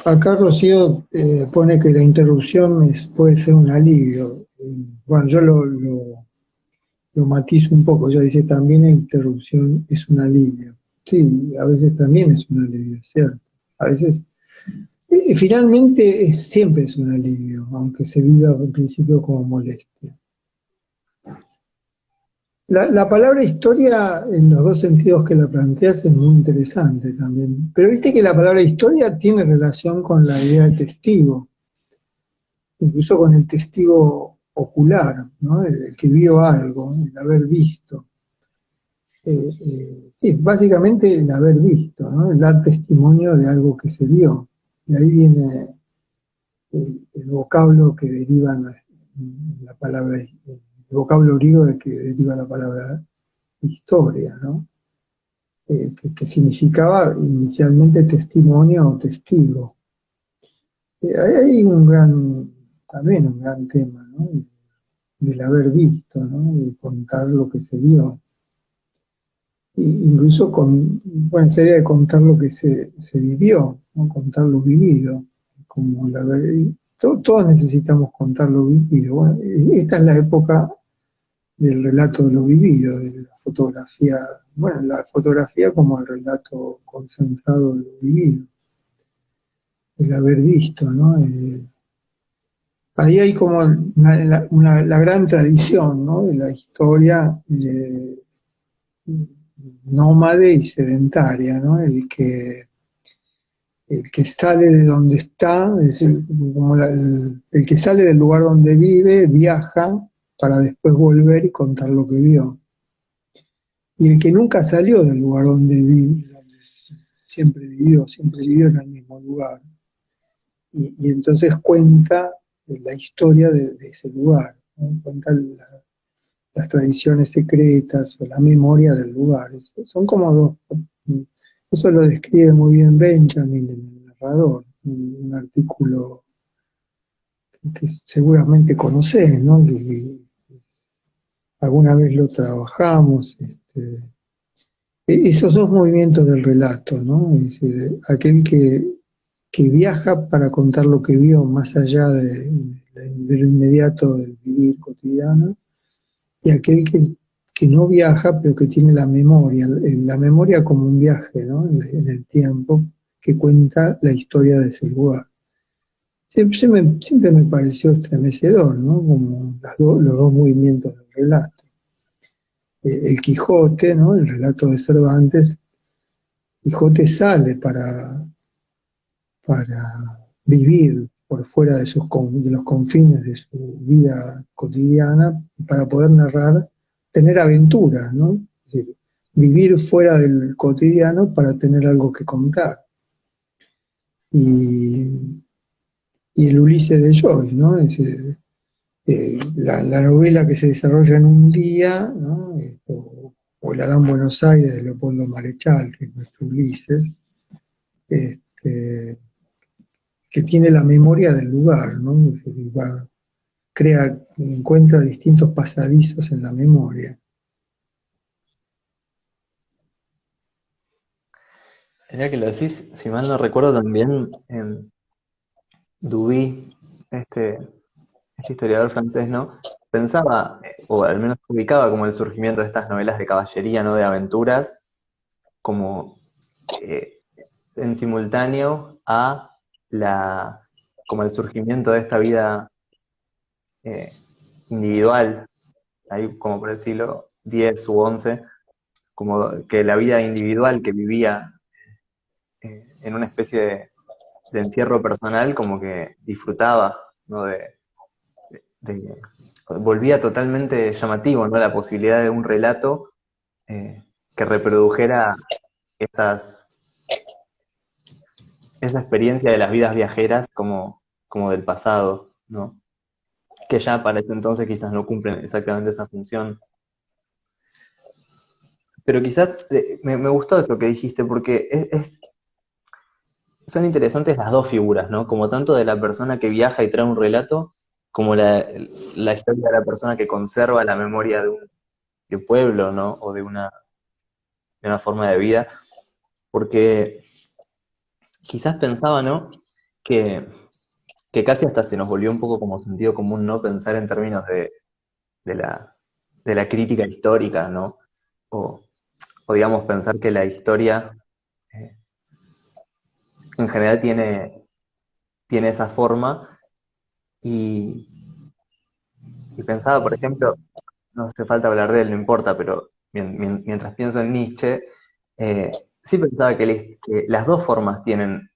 Acá Rocío pone que la interrupción puede ser un alivio. Bueno, yo lo matizo un poco, ella dice también la interrupción es un alivio. Sí, a veces también es un alivio, ¿cierto? A veces, finalmente siempre es un alivio, aunque se viva al principio como molestia. La palabra historia, en los dos sentidos que la planteas, es muy interesante también. Pero viste que la palabra historia tiene relación con la idea de testigo, incluso con el testigo ocular, ¿no? El que vio algo, el haber visto. Sí, básicamente el haber visto, ¿no? El dar testimonio de algo que se vio. Y ahí viene el vocablo que deriva en la palabra, el vocablo griego de que deriva la palabra historia, ¿no? Que significaba inicialmente testimonio o testigo. Ahí hay también un gran tema, ¿no? Del haber visto, ¿no? De contar lo que se vio. Incluso bueno, sería de contar lo que se vivió, ¿no? Contar lo vivido. Como todos necesitamos contar lo vivido. Bueno, esta es la época del relato de lo vivido, de la fotografía, bueno, la fotografía como el relato concentrado de lo vivido, el haber visto, ¿no? Ahí hay como la gran tradición, ¿no? De la historia nómade y sedentaria, ¿no? El que sale de donde está, es decir, como el que sale del lugar donde vive, viaja para después volver y contar lo que vio. y el que nunca salió del lugar donde siempre vivió en el mismo lugar. Y entonces cuenta la historia de ese lugar, ¿no? Cuenta las tradiciones secretas o la memoria del lugar. Son como dos. Eso lo describe muy bien Benjamin, el narrador, un artículo que seguramente conocés, ¿no? Que alguna vez lo trabajamos. Esos dos movimientos del relato, ¿no? Es decir, aquel que viaja para contar lo que vio más allá de lo inmediato del vivir cotidiano, y aquel que no viaja, pero que tiene la memoria como un viaje, ¿no? En el tiempo, que cuenta la historia de ese lugar. Siempre me pareció estremecedor, ¿no? Como los dos movimientos del relato. El Quijote, ¿no? El relato de Cervantes, Quijote sale para vivir por fuera de los confines de su vida cotidiana, para poder narrar, tener aventuras, ¿no? Es decir, vivir fuera del cotidiano para tener algo que contar. Y, y el Ulises de Joyce, ¿no? Es decir, la novela que se desarrolla en un día, ¿no? O el Adán Buenos Aires de Leopoldo Marechal, que es nuestro Ulises, este, que tiene la memoria del lugar, ¿no? Es decir, encuentra distintos pasadizos en la memoria. Ya que lo decís, si mal no recuerdo también, en Duby, este historiador francés, ¿no? Pensaba, o al menos ubicaba como el surgimiento de estas novelas de caballería, ¿no? De aventuras, como eh, en simultáneo a como el surgimiento de esta vida eh, individual, ahí como por decirlo, 10 u 11, como que la vida individual que vivía en una especie de encierro personal, como que disfrutaba, ¿no? De- volvía totalmente llamativo, ¿no? La posibilidad de un relato eh, que reprodujera esas, esa experiencia de las vidas viajeras como del pasado, ¿no? Que ya para ese entonces quizás no cumplen exactamente esa función. Pero quizás me gustó eso que dijiste, porque son interesantes las dos figuras, ¿no? Como tanto de la persona que viaja y trae un relato, como la historia de la persona que conserva la memoria de un pueblo, ¿no? O de una forma de vida. Porque quizás pensaba, ¿no? Que, que casi hasta se nos volvió un poco como sentido común, ¿no? Pensar en términos de la, de la crítica histórica, ¿no? O, o digamos, pensar que la historia eh, en general tiene esa forma y, y pensaba, por ejemplo, no hace falta hablar de él, no importa, pero mientras pienso en Nietzsche, sí pensaba que las dos formas tienen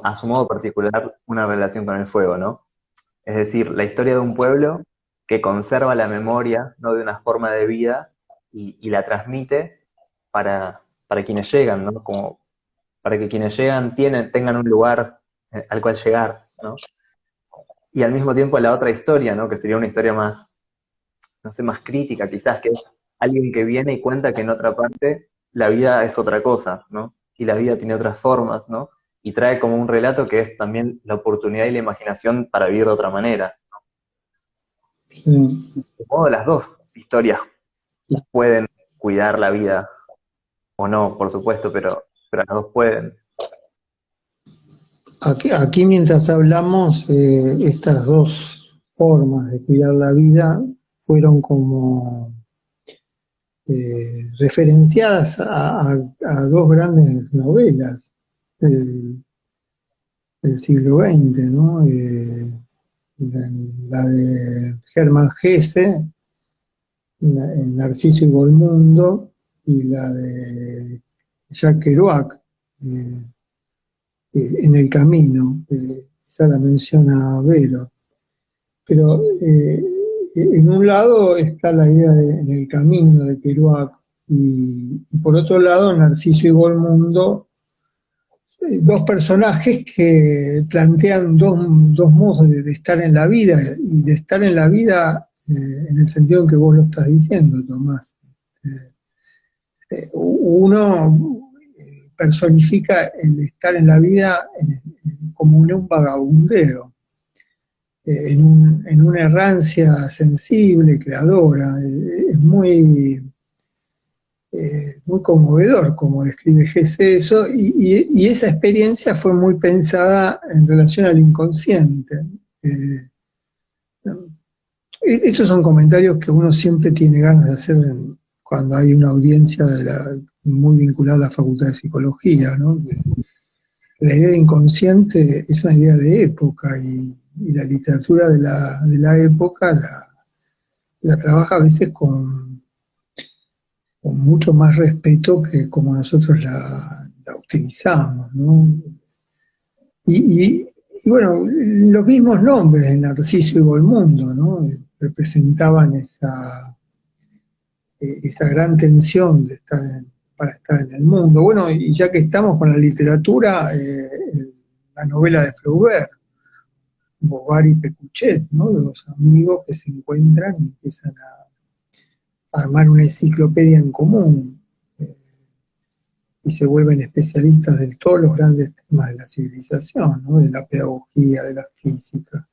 a su modo particular una relación con el fuego, ¿no? Es decir, la historia de un pueblo que conserva la memoria, ¿no? De una forma de vida y la transmite para quienes llegan, ¿no? Como para que quienes llegan tengan un lugar al cual llegar, ¿no? Y al mismo tiempo la otra historia, ¿no? Que sería una historia más, no sé, más crítica quizás, que es alguien que viene y cuenta que en otra parte la vida es otra cosa, ¿no? Y la vida tiene otras formas, ¿no? Y trae como un relato que es también la oportunidad y la imaginación para vivir de otra manera. Sí. De modo, las dos historias pueden cuidar la vida, o no, por supuesto, pero las dos pueden. Aquí mientras hablamos, estas dos formas de cuidar la vida fueron como referenciadas a dos grandes novelas del siglo XX, ¿no? La de Hermann Hesse, el Narciso y Golmundo, y la de Jacques Kerouac, eh, En el camino, esa la menciona Vero. Pero en un lado está la idea de En el camino de Kerouac, y por otro lado Narciso y Golmundo, dos personajes que plantean dos modos de estar en la vida, y de estar en la vida en el sentido en que vos lo estás diciendo, Tomás. Uno personifica el estar en la vida como un vagabundeo, en una errancia sensible, creadora. Es muy conmovedor como describe Gese eso, y esa experiencia fue muy pensada en relación al inconsciente. Eh, Estos son comentarios que uno siempre tiene ganas de hacer cuando hay una audiencia muy vinculada a la Facultad de Psicología, ¿no? La idea de inconsciente es una idea de época, y la literatura de la época la trabaja a veces con mucho más respeto que como nosotros la utilizamos, ¿no? Y, y, y bueno, los mismos nombres, Narciso y Golmundo, ¿no? Representaban esa gran tensión para estar en el mundo. Bueno, y ya que estamos con la literatura, la novela de Flaubert, Bovary y Pécuchet, ¿no? Los amigos que se encuentran y empiezan a armar una enciclopedia en común, y se vuelven especialistas de todos los grandes temas de la civilización, ¿no? De la pedagogía, de la física.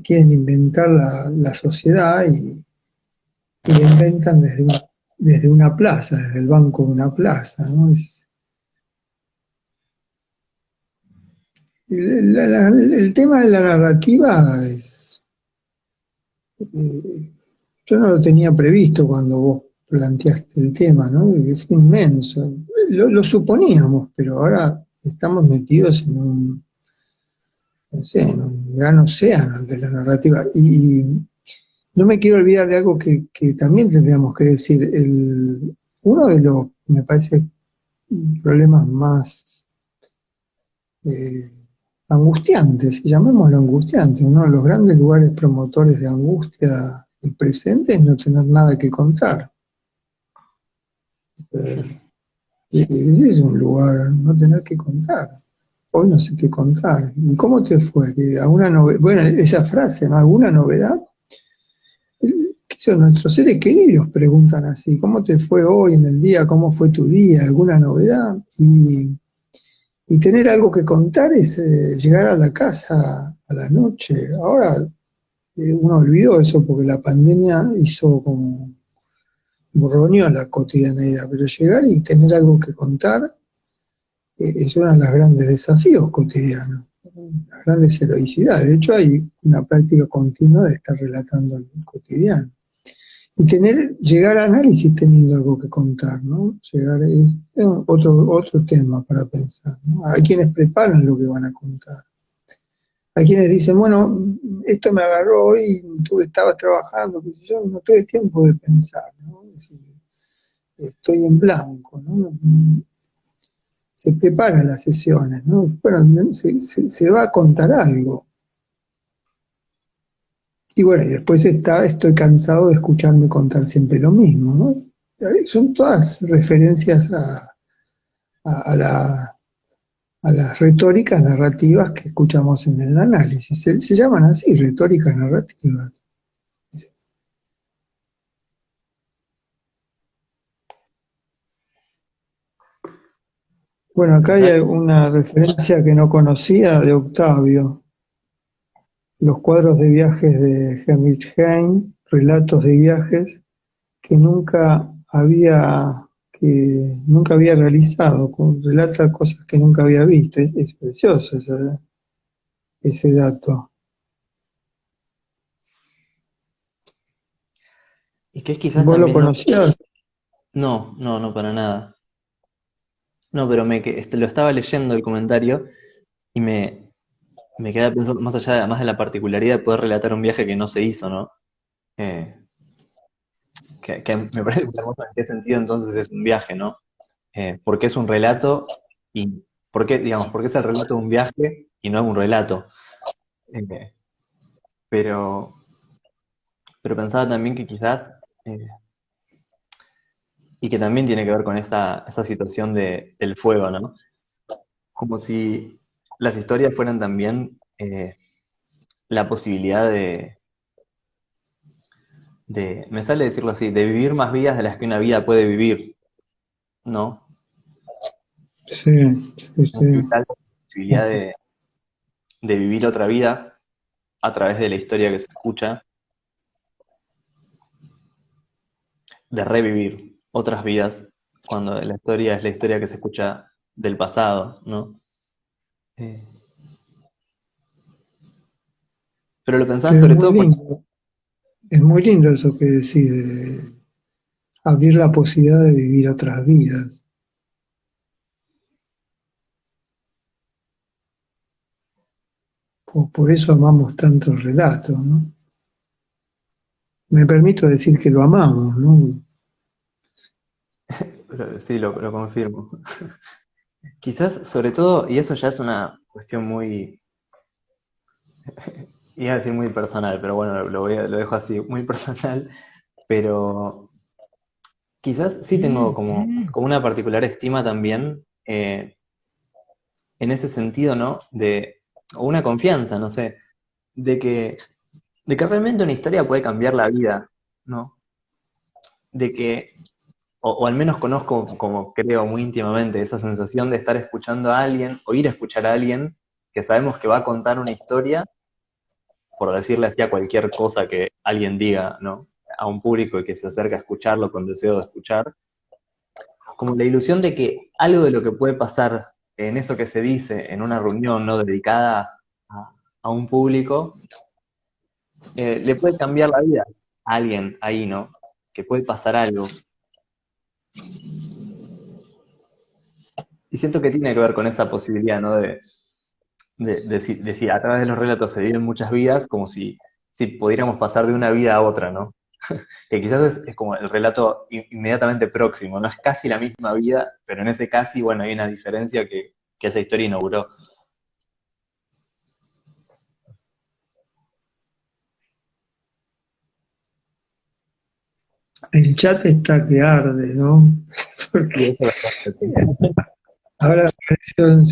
Quieren inventar la sociedad, y la inventan desde una plaza, desde el banco de una plaza, ¿no? El tema de la narrativa yo no lo tenía previsto cuando vos planteaste el tema, ¿no? Es inmenso. Lo suponíamos, pero ahora estamos metidos no sé, en un gran océano de la narrativa. Y no me quiero olvidar de algo que también tendríamos que decir. Uno de los, me parece, problemas más eh, angustiantes, llamémoslo angustiante, uno de los grandes lugares promotores de angustia del presente es no tener nada que contar. Eh, ese es un lugar, no tener que contar. Hoy no sé qué contar. ¿Y cómo te fue? ¿Alguna novedad? Bueno, esa frase, ¿no? ¿Alguna novedad? ¿Qué son nuestros seres queridos? Preguntan así. ¿Cómo te fue hoy en el día? ¿Cómo fue tu día? ¿Alguna novedad? Y tener algo que contar es llegar a la casa a la noche. Ahora uno olvidó eso porque la pandemia hizo como borroneó la cotidianeidad, pero llegar y tener algo que contar es uno de los grandes desafíos cotidianos, las grandes heroicidades. De hecho, hay una práctica continua de estar relatando el cotidiano. Y llegar a análisis teniendo algo que contar, ¿no? Es otro tema para pensar, ¿no? Hay quienes preparan lo que van a contar. Hay quienes dicen, bueno, esto me agarró hoy, tú estabas trabajando, qué sé yo, no tuve tiempo de pensar, ¿no? Es decir, estoy en blanco, ¿no? Se preparan las sesiones, ¿no? Bueno, se va a contar algo. Y bueno, y después estoy cansado de escucharme contar siempre lo mismo, ¿no? Son todas referencias a las retóricas narrativas que escuchamos en el análisis. Se llaman así, retóricas narrativas. Bueno, acá hay Exacto. una referencia que no conocía de Octavio. Los cuadros de viajes de Heinrich Heine, relatos de viajes que nunca había realizado, relata cosas que nunca había visto. Es precioso ese dato. Y que es quizás ¿Vos lo también, no, conocías? no, no, no para nada. No, pero lo estaba leyendo el comentario y me quedé pensando, más de la particularidad de poder relatar un viaje que no se hizo, ¿no? Eh, que me parece muy hermoso en qué sentido entonces es un viaje, ¿no? ¿Por qué es un relato y por qué es el relato de un viaje y no es un relato? Eh, pero, pero pensaba también que quizás, eh, y que también tiene que ver con esa situación del fuego, ¿no? Como si las historias fueran también la posibilidad me sale decirlo así, de vivir más vidas de las que una vida puede vivir, ¿no? Sí, sí, Y sí. tal posibilidad de vivir otra vida a través de la historia que se escucha, de revivir otras vidas, cuando la historia es la historia que se escucha del pasado, ¿no? Eh, pero lo pensaba Es sobre muy todo por... lindo, es muy lindo eso que decís, de abrir la posibilidad de vivir otras vidas. Por eso amamos tanto el relato, ¿no? Me permito decir que lo amamos, ¿no? Pero sí, lo confirmo. Quizás, sobre todo, y eso ya es una cuestión muy, iba a decir muy personal, pero bueno, lo dejo así, muy personal, pero quizás sí tengo como una particular estima también en ese sentido, ¿no? O una confianza, no sé, de que, de que realmente una historia puede cambiar la vida, ¿no? De que, o al menos conozco, como creo muy íntimamente, esa sensación de estar escuchando a alguien, o ir a escuchar a alguien que sabemos que va a contar una historia por decirle así a cualquier cosa que alguien diga, ¿no? A un público que se acerca a escucharlo con deseo de escuchar, como la ilusión de que algo de lo que puede pasar en eso que se dice en una reunión no dedicada a un público, le puede cambiar la vida a alguien ahí, ¿no? Que puede pasar algo. Y siento que tiene que ver con esa posibilidad, ¿no? De si a través de los relatos se viven muchas vidas, como si pudiéramos pasar de una vida a otra, ¿no? Que quizás es como el relato inmediatamente próximo, no es casi la misma vida, pero en ese casi, bueno, hay una diferencia que esa historia inauguró. El chat está que arde, ¿no? Y Porque eso es bastante. ahora apareció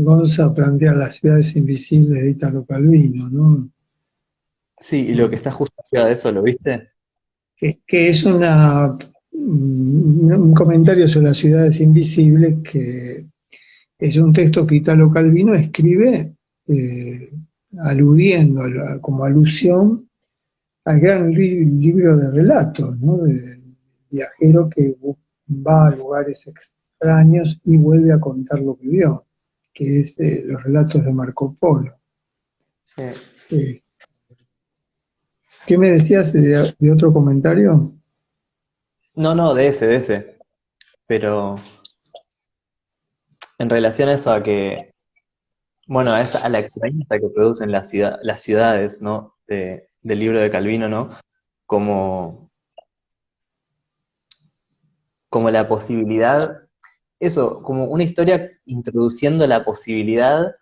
Gonza plantea las ciudades invisibles de Italo Calvino, ¿no? Sí, y lo que está justo arriba de eso, ¿lo viste? Que es un comentario sobre las ciudades invisibles, que es un texto que Italo Calvino escribe eh, aludiendo, como alusión al gran libro de relatos, ¿no? De viajero que va a lugares extraños y vuelve a contar lo que vio, que es los relatos de Marco Polo. Sí. Eh, ¿Qué me decías de otro comentario? No, no, de ese. Pero en relación a eso, a que, bueno, a la extrañeza que producen las ciudades, ¿no? Del libro de Calvino, ¿no? Como, como la posibilidad, eso, como una historia introduciendo la posibilidad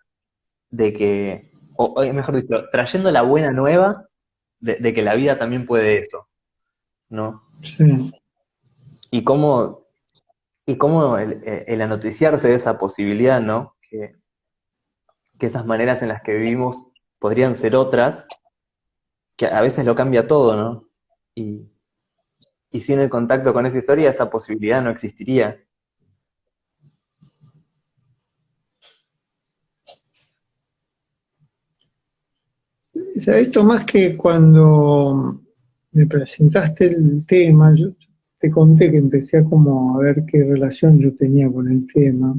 de que, o mejor dicho, trayendo la buena nueva de que la vida también puede eso, ¿no? Sí. Y cómo, y cómo el anoticiarse de esa posibilidad, ¿no? Que esas maneras en las que vivimos podrían ser otras, que a veces lo cambia todo, ¿no? Y, y sin el contacto con esa historia, esa posibilidad no existiría. ¿Sabés, Tomás, que cuando me presentaste el tema, yo te conté que empecé a como a ver qué relación yo tenía con el tema,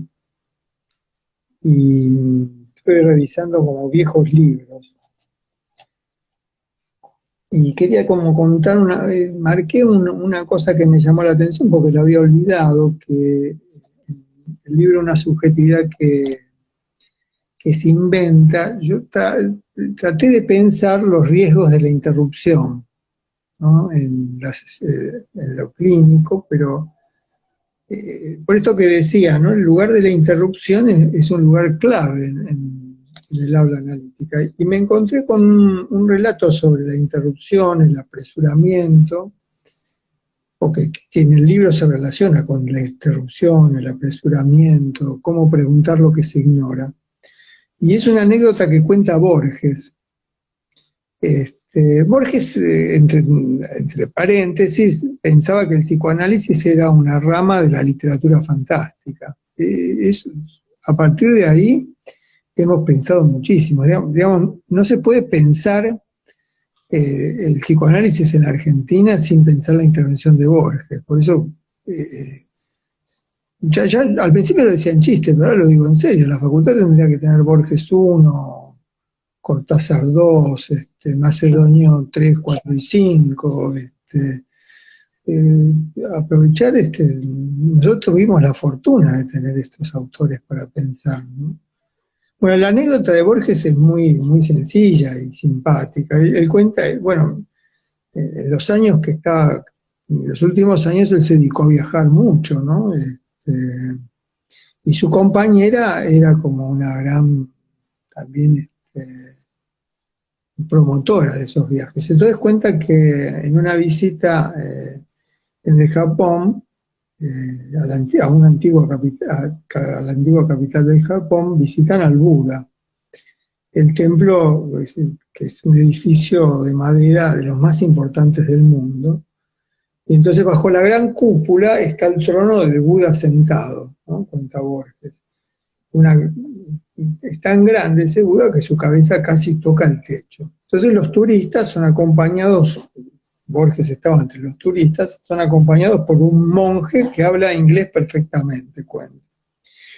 y estuve revisando como viejos libros y quería como contar marqué una cosa que me llamó la atención porque lo había olvidado, que el libro Una subjetividad que se inventa. Yo traté de pensar los riesgos de la interrupción, ¿no? En lo clínico, pero por esto que decía, ¿no? El lugar de la interrupción es un lugar clave en el habla analítica. Y me encontré con un relato sobre la interrupción, el apresuramiento, o que en el libro se relaciona con la interrupción, el apresuramiento, cómo preguntar lo que se ignora. Y es una anécdota que cuenta Borges. Borges, entre paréntesis, pensaba que el psicoanálisis era una rama de la literatura fantástica. A partir de ahí hemos pensado muchísimo. Digamos, no se puede pensar el psicoanálisis en Argentina sin pensar la intervención de Borges. Por eso, ya al principio lo decía en chiste, pero ahora lo digo en serio. La facultad tendría que tener Borges 1, Cortázar 2, Macedonio 3, 4 y 5, aprovechar, nosotros tuvimos la fortuna de tener estos autores para pensar, ¿no? Bueno, la anécdota de Borges es muy, muy sencilla y simpática. Él cuenta, bueno, en los años que estaba, en los últimos años él se dedicó a viajar mucho, ¿no? Y su compañera era como una gran, también, promotora de esos viajes. Entonces cuenta que en una visita en el Japón, a la antigua capital del Japón, visitan al Buda. El templo, que es un edificio de madera de los más importantes del mundo, y entonces bajo la gran cúpula está el trono del Buda sentado, ¿no? Cuenta Borges. Es tan grande ese Buda que su cabeza casi toca el techo. Entonces los turistas son acompañados, Borges estaba entre los turistas, son acompañados por un monje que habla inglés perfectamente, cuenta.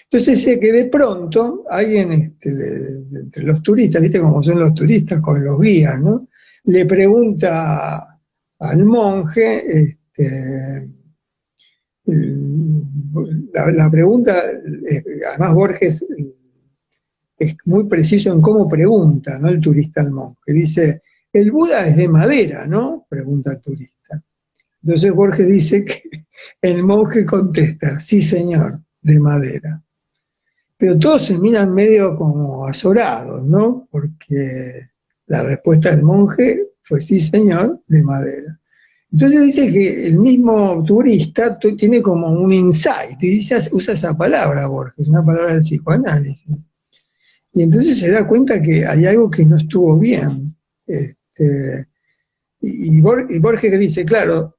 Entonces sé que de pronto alguien entre los turistas, viste cómo son los turistas con los guías, ¿no? Le pregunta al monje, la pregunta, además Borges es muy preciso en cómo pregunta, ¿no? El turista al monje. Dice, el Buda es de madera, ¿no? Pregunta el turista. Entonces Borges dice que el monje contesta, sí señor, de madera. Pero todos se miran medio como azorados, ¿no? Porque la respuesta del monje fue sí señor, de madera. Entonces dice que el mismo turista tiene como un insight, y usa esa palabra Borges, una palabra del psicoanálisis. Y entonces se da cuenta que hay algo que no estuvo bien. Y Borges dice, claro,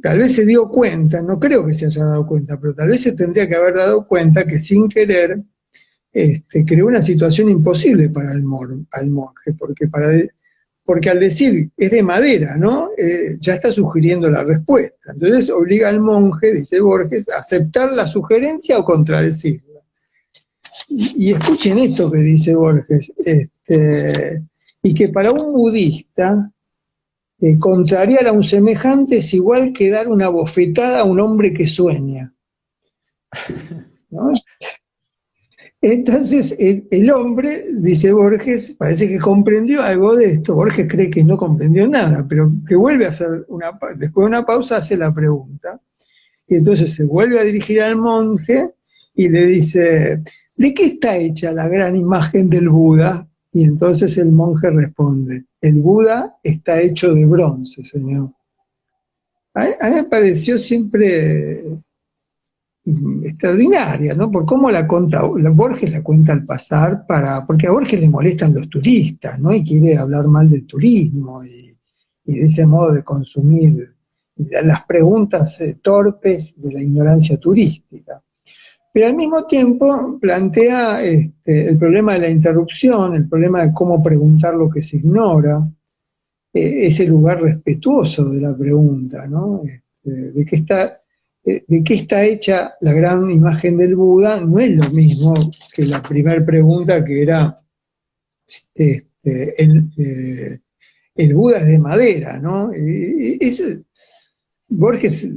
tal vez se dio cuenta, no creo que se haya dado cuenta, pero tal vez se tendría que haber dado cuenta que sin querer creó una situación imposible para el monje, porque al decir es de madera, ¿no? Ya está sugiriendo la respuesta. Entonces obliga al monje, dice Borges, a aceptar la sugerencia o contradecirla. Y escuchen esto que dice Borges, y que para un budista, contrariar a un semejante es igual que dar una bofetada a un hombre que sueña, ¿no? Entonces el hombre, dice Borges, parece que comprendió algo de esto. Borges cree que no comprendió nada, pero que vuelve a hacer después de una pausa hace la pregunta. Y entonces se vuelve a dirigir al monje y le dice, ¿de qué está hecha la gran imagen del Buda? Y entonces el monje responde, el Buda está hecho de bronce, señor. A mí me pareció siempre extraordinaria, ¿no? Por cómo Borges la cuenta al pasar, porque a Borges le molestan los turistas, ¿no? Y quiere hablar mal del turismo y de ese modo de consumir las preguntas torpes de la ignorancia turística. Pero al mismo tiempo plantea el problema de la interrupción, el problema de cómo preguntar lo que se ignora, ese lugar respetuoso de la pregunta, ¿no? De qué está hecha la gran imagen del Buda, no es lo mismo que la primera pregunta que era el Buda es de madera, ¿no? Borges,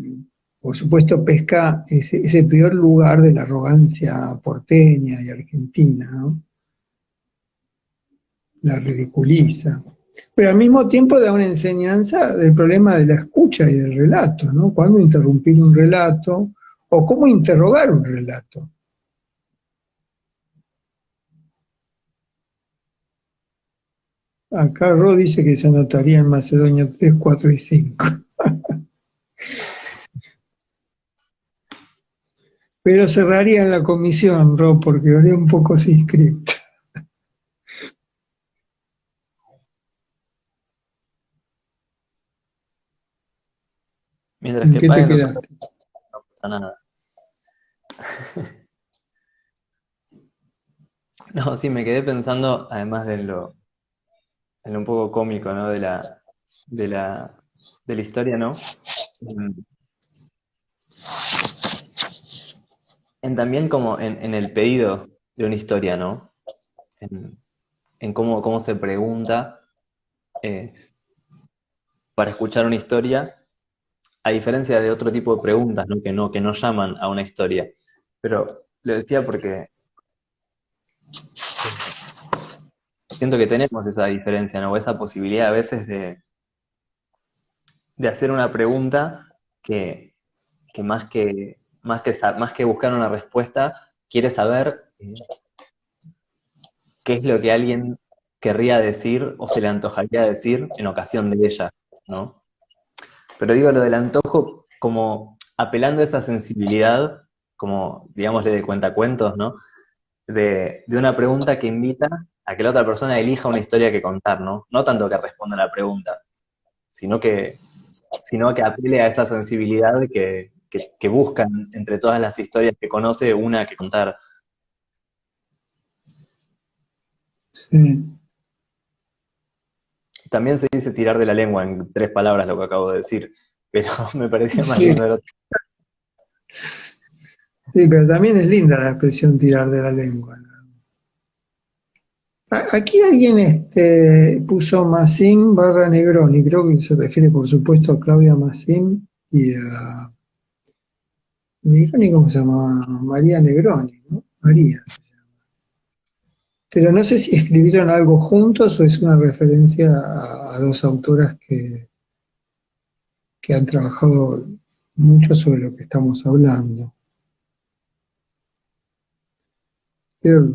por supuesto, pesca ese peor lugar de la arrogancia porteña y argentina, ¿no? La ridiculiza. Pero al mismo tiempo da una enseñanza del problema de la escucha y del relato, ¿no? Cuándo interrumpir un relato o cómo interrogar un relato. Acá Ro dice que se anotaría en Macedonio 3, 4 y 5. Pero cerraría en la comisión, Rob, porque haría un poco inscripto. Mientras ¿En que qué te paguen los quedaste? honorarios, no pasa nada. No, sí, me quedé pensando, además en lo un poco cómico, ¿no? De la, de la historia, ¿no? En, en también como en el pedido de una historia, ¿no? En, en cómo se pregunta eh, para escuchar una historia, a diferencia de otro tipo de preguntas, ¿no? Que no llaman a una historia. Pero lo decía porque eh, siento que tenemos esa diferencia, ¿no? O esa posibilidad a veces de hacer una pregunta que, que más que buscar una respuesta, quiere saber qué es lo que alguien querría decir o se le antojaría decir en ocasión de ella, ¿no? Pero digo lo del antojo como apelando a esa sensibilidad, como digámosle de cuentacuentos, ¿no? De una pregunta que invita a que la otra persona elija una historia que contar, ¿no? No tanto que responda a la pregunta, sino que, sino que apele a esa sensibilidad que buscan entre todas las historias que conoce una que contar. Sí, También se dice tirar de la lengua en 3 palabras lo que acabo de decir, pero me parecía más sí, lindo el otro. sí, pero también es linda la expresión tirar de la lengua, ¿no? Aquí alguien puso Massim barra Negroni, creo que se refiere por supuesto a Claudia Massim y a Negroni, ¿cómo se llama? María Negroni, ¿no? María. Pero no sé si escribieron algo juntos o es una referencia a dos autoras que han trabajado mucho sobre lo que estamos hablando. Pero,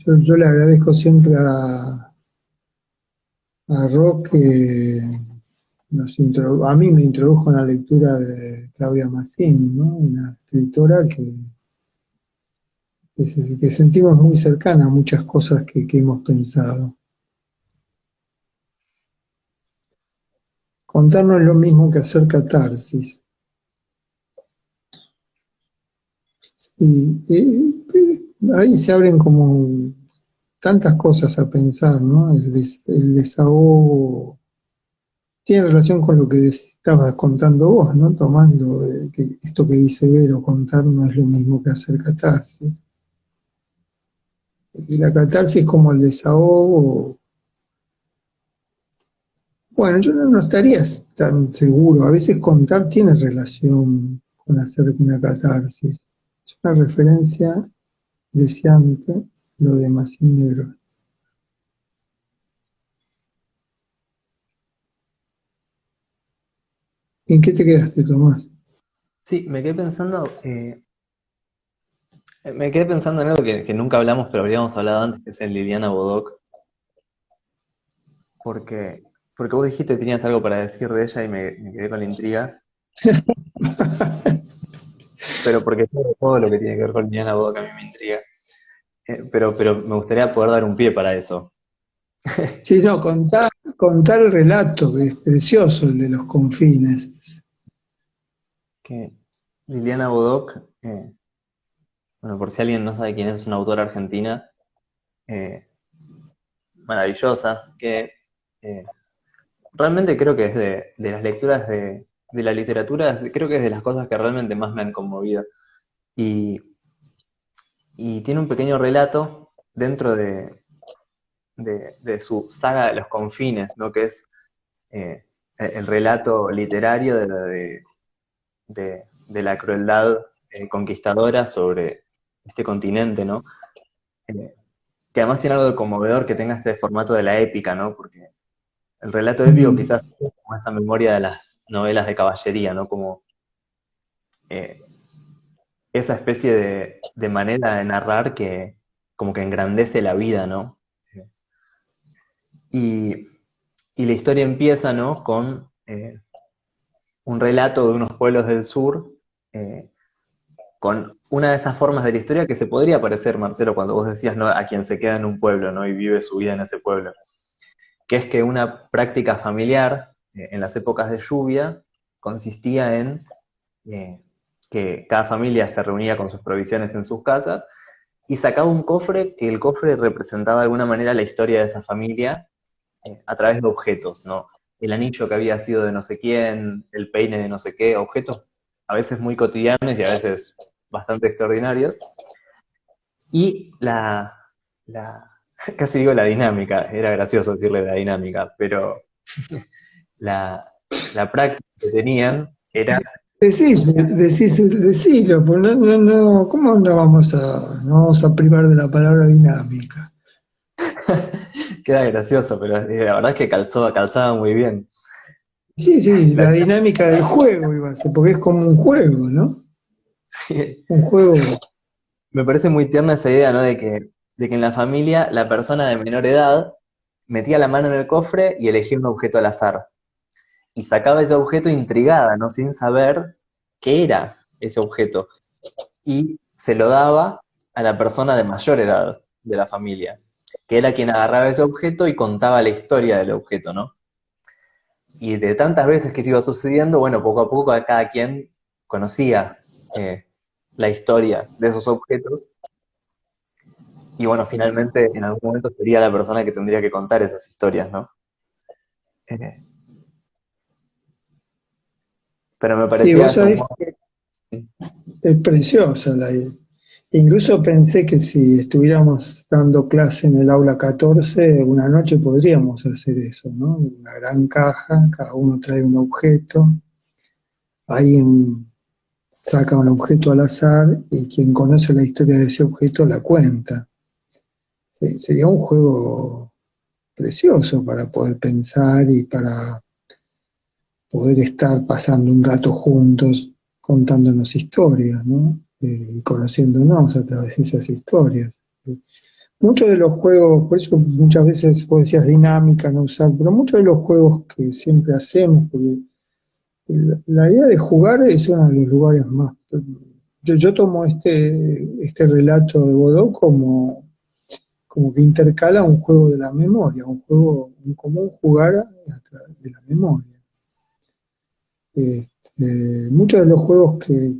yo le agradezco siempre a Rock que a mí me introdujo en la lectura de Claudia Massín, ¿no? Una escritora que sentimos muy cercana a muchas cosas que hemos pensado. Contarnos lo mismo que hacer catarsis. Y ahí se abren como tantas cosas a pensar, ¿no? El desahogo tiene relación con lo que estabas contando vos, ¿no? Tomando que esto que dice Vero, contar no es lo mismo que hacer catarsis. Y la catarsis como el desahogo, bueno, yo no estaría tan seguro. A veces contar tiene relación con hacer una catarsis. Es una referencia deseante lo de Massim Negro. ¿En qué te quedaste, Tomás? Sí, me quedé pensando en algo que nunca hablamos, pero habríamos hablado antes, que es en Liliana Bodoc, porque, porque vos dijiste que tenías algo para decir de ella y me quedé con la intriga, pero porque todo lo que tiene que ver con Liliana Bodoc a mí me intriga. Pero me gustaría poder dar un pie para eso. Sí, no, contar el relato, que es precioso, el de los confines. Que Liliana Bodoc, bueno, por si alguien no sabe quién es una autora argentina, eh, maravillosa, que eh, realmente creo que es de las lecturas de la literatura, creo que es de las cosas que realmente más me han conmovido. Y, y tiene un pequeño relato dentro de su saga de los confines, ¿no? Que es eh, el relato literario de la crueldad conquistadora sobre este continente, ¿no? Eh, que además tiene algo de conmovedor que tenga este formato de la épica, ¿no? Porque el relato épico Mm, quizás es como esta memoria de las novelas de caballería, ¿no? Como eh, esa especie de manera de narrar que como que engrandece la vida, ¿no? Y, y la historia empieza, ¿no? Con un relato de unos pueblos del sur, eh, con una de esas formas de la historia que se podría parecer, Marcelo, cuando vos decías, ¿no?, a quien se queda en un pueblo, ¿no?, y vive su vida en ese pueblo, que es que una práctica familiar en las épocas de lluvia consistía en eh, que cada familia se reunía con sus provisiones en sus casas y sacaba un cofre, que el cofre representaba de alguna manera la historia de esa familia a través de objetos, ¿no? El anillo que había sido de no sé quién, el peine de no sé qué, objetos a veces muy cotidianos y a veces bastante extraordinarios. Y casi digo la dinámica, era gracioso decirle la dinámica, pero la, la práctica que tenían era, Decilo, pues ¿cómo no vamos a privar de la palabra dinámica? queda gracioso, pero la verdad es que calzaba muy bien. Sí, sí, La la dinámica del juego iba a ser, porque es como un juego, ¿no? Un juego. Me parece muy tierna esa idea, ¿no? De que en la familia la persona de menor edad metía la mano en el cofre y elegía un objeto al azar. Y sacaba ese objeto intrigada, ¿no? Sin saber qué era ese objeto. Y se lo daba a la persona de mayor edad de la familia, que era quien agarraba ese objeto y contaba la historia del objeto, ¿no? Y de tantas veces que se iba sucediendo, bueno, poco a poco cada quien conocía eh, la historia de esos objetos. Y bueno, finalmente en algún momento sería la persona que tendría que contar esas historias, ¿no? Eh, pero me Sí, parecía vos eso sabés muy... que es preciosa la idea. Incluso pensé que si estuviéramos dando clase en el aula 14, una noche podríamos hacer eso, ¿no? Una gran caja, cada uno trae un objeto, alguien saca un objeto al azar y quien conoce la historia de ese objeto la cuenta. Sí, sería un juego precioso para poder pensar y para poder estar pasando un rato juntos contándonos historias, ¿no? Y conociéndonos a través de esas historias. Muchos de los juegos, por eso muchas veces vos decías dinámica, no usar, pero muchos de los juegos que siempre hacemos, porque la idea de jugar es uno de los lugares más... Yo tomo este relato de Godot como que intercala un juego de la memoria, un juego en común jugar a través de la memoria. Muchos de los juegos que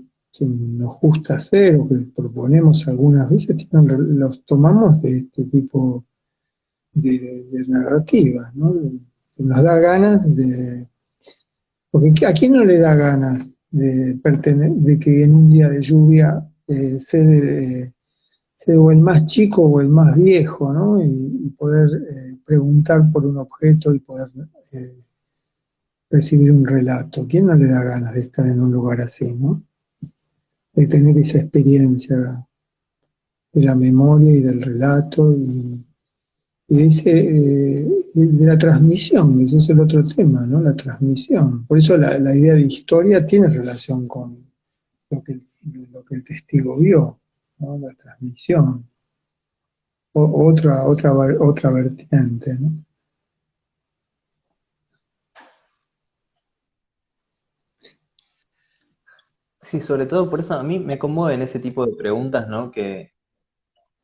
nos gusta hacer o que proponemos algunas veces los tomamos de este tipo de narrativas, ¿no? Que nos da ganas de... Porque ¿a quién no le da ganas de que en un día de lluvia ser o el más chico o el más viejo, ¿no? Y poder preguntar por un objeto y poder recibir un relato. ¿Quién no le da ganas de estar en un lugar así, ¿no? De tener esa experiencia de la memoria y del relato y de la transmisión, ese es el otro tema, ¿no? La transmisión. Por eso la idea de historia tiene relación con lo que el testigo vio, ¿no? La transmisión. Otra vertiente, ¿no? Sí, sobre todo por eso a mí me conmueven ese tipo de preguntas, ¿no? Que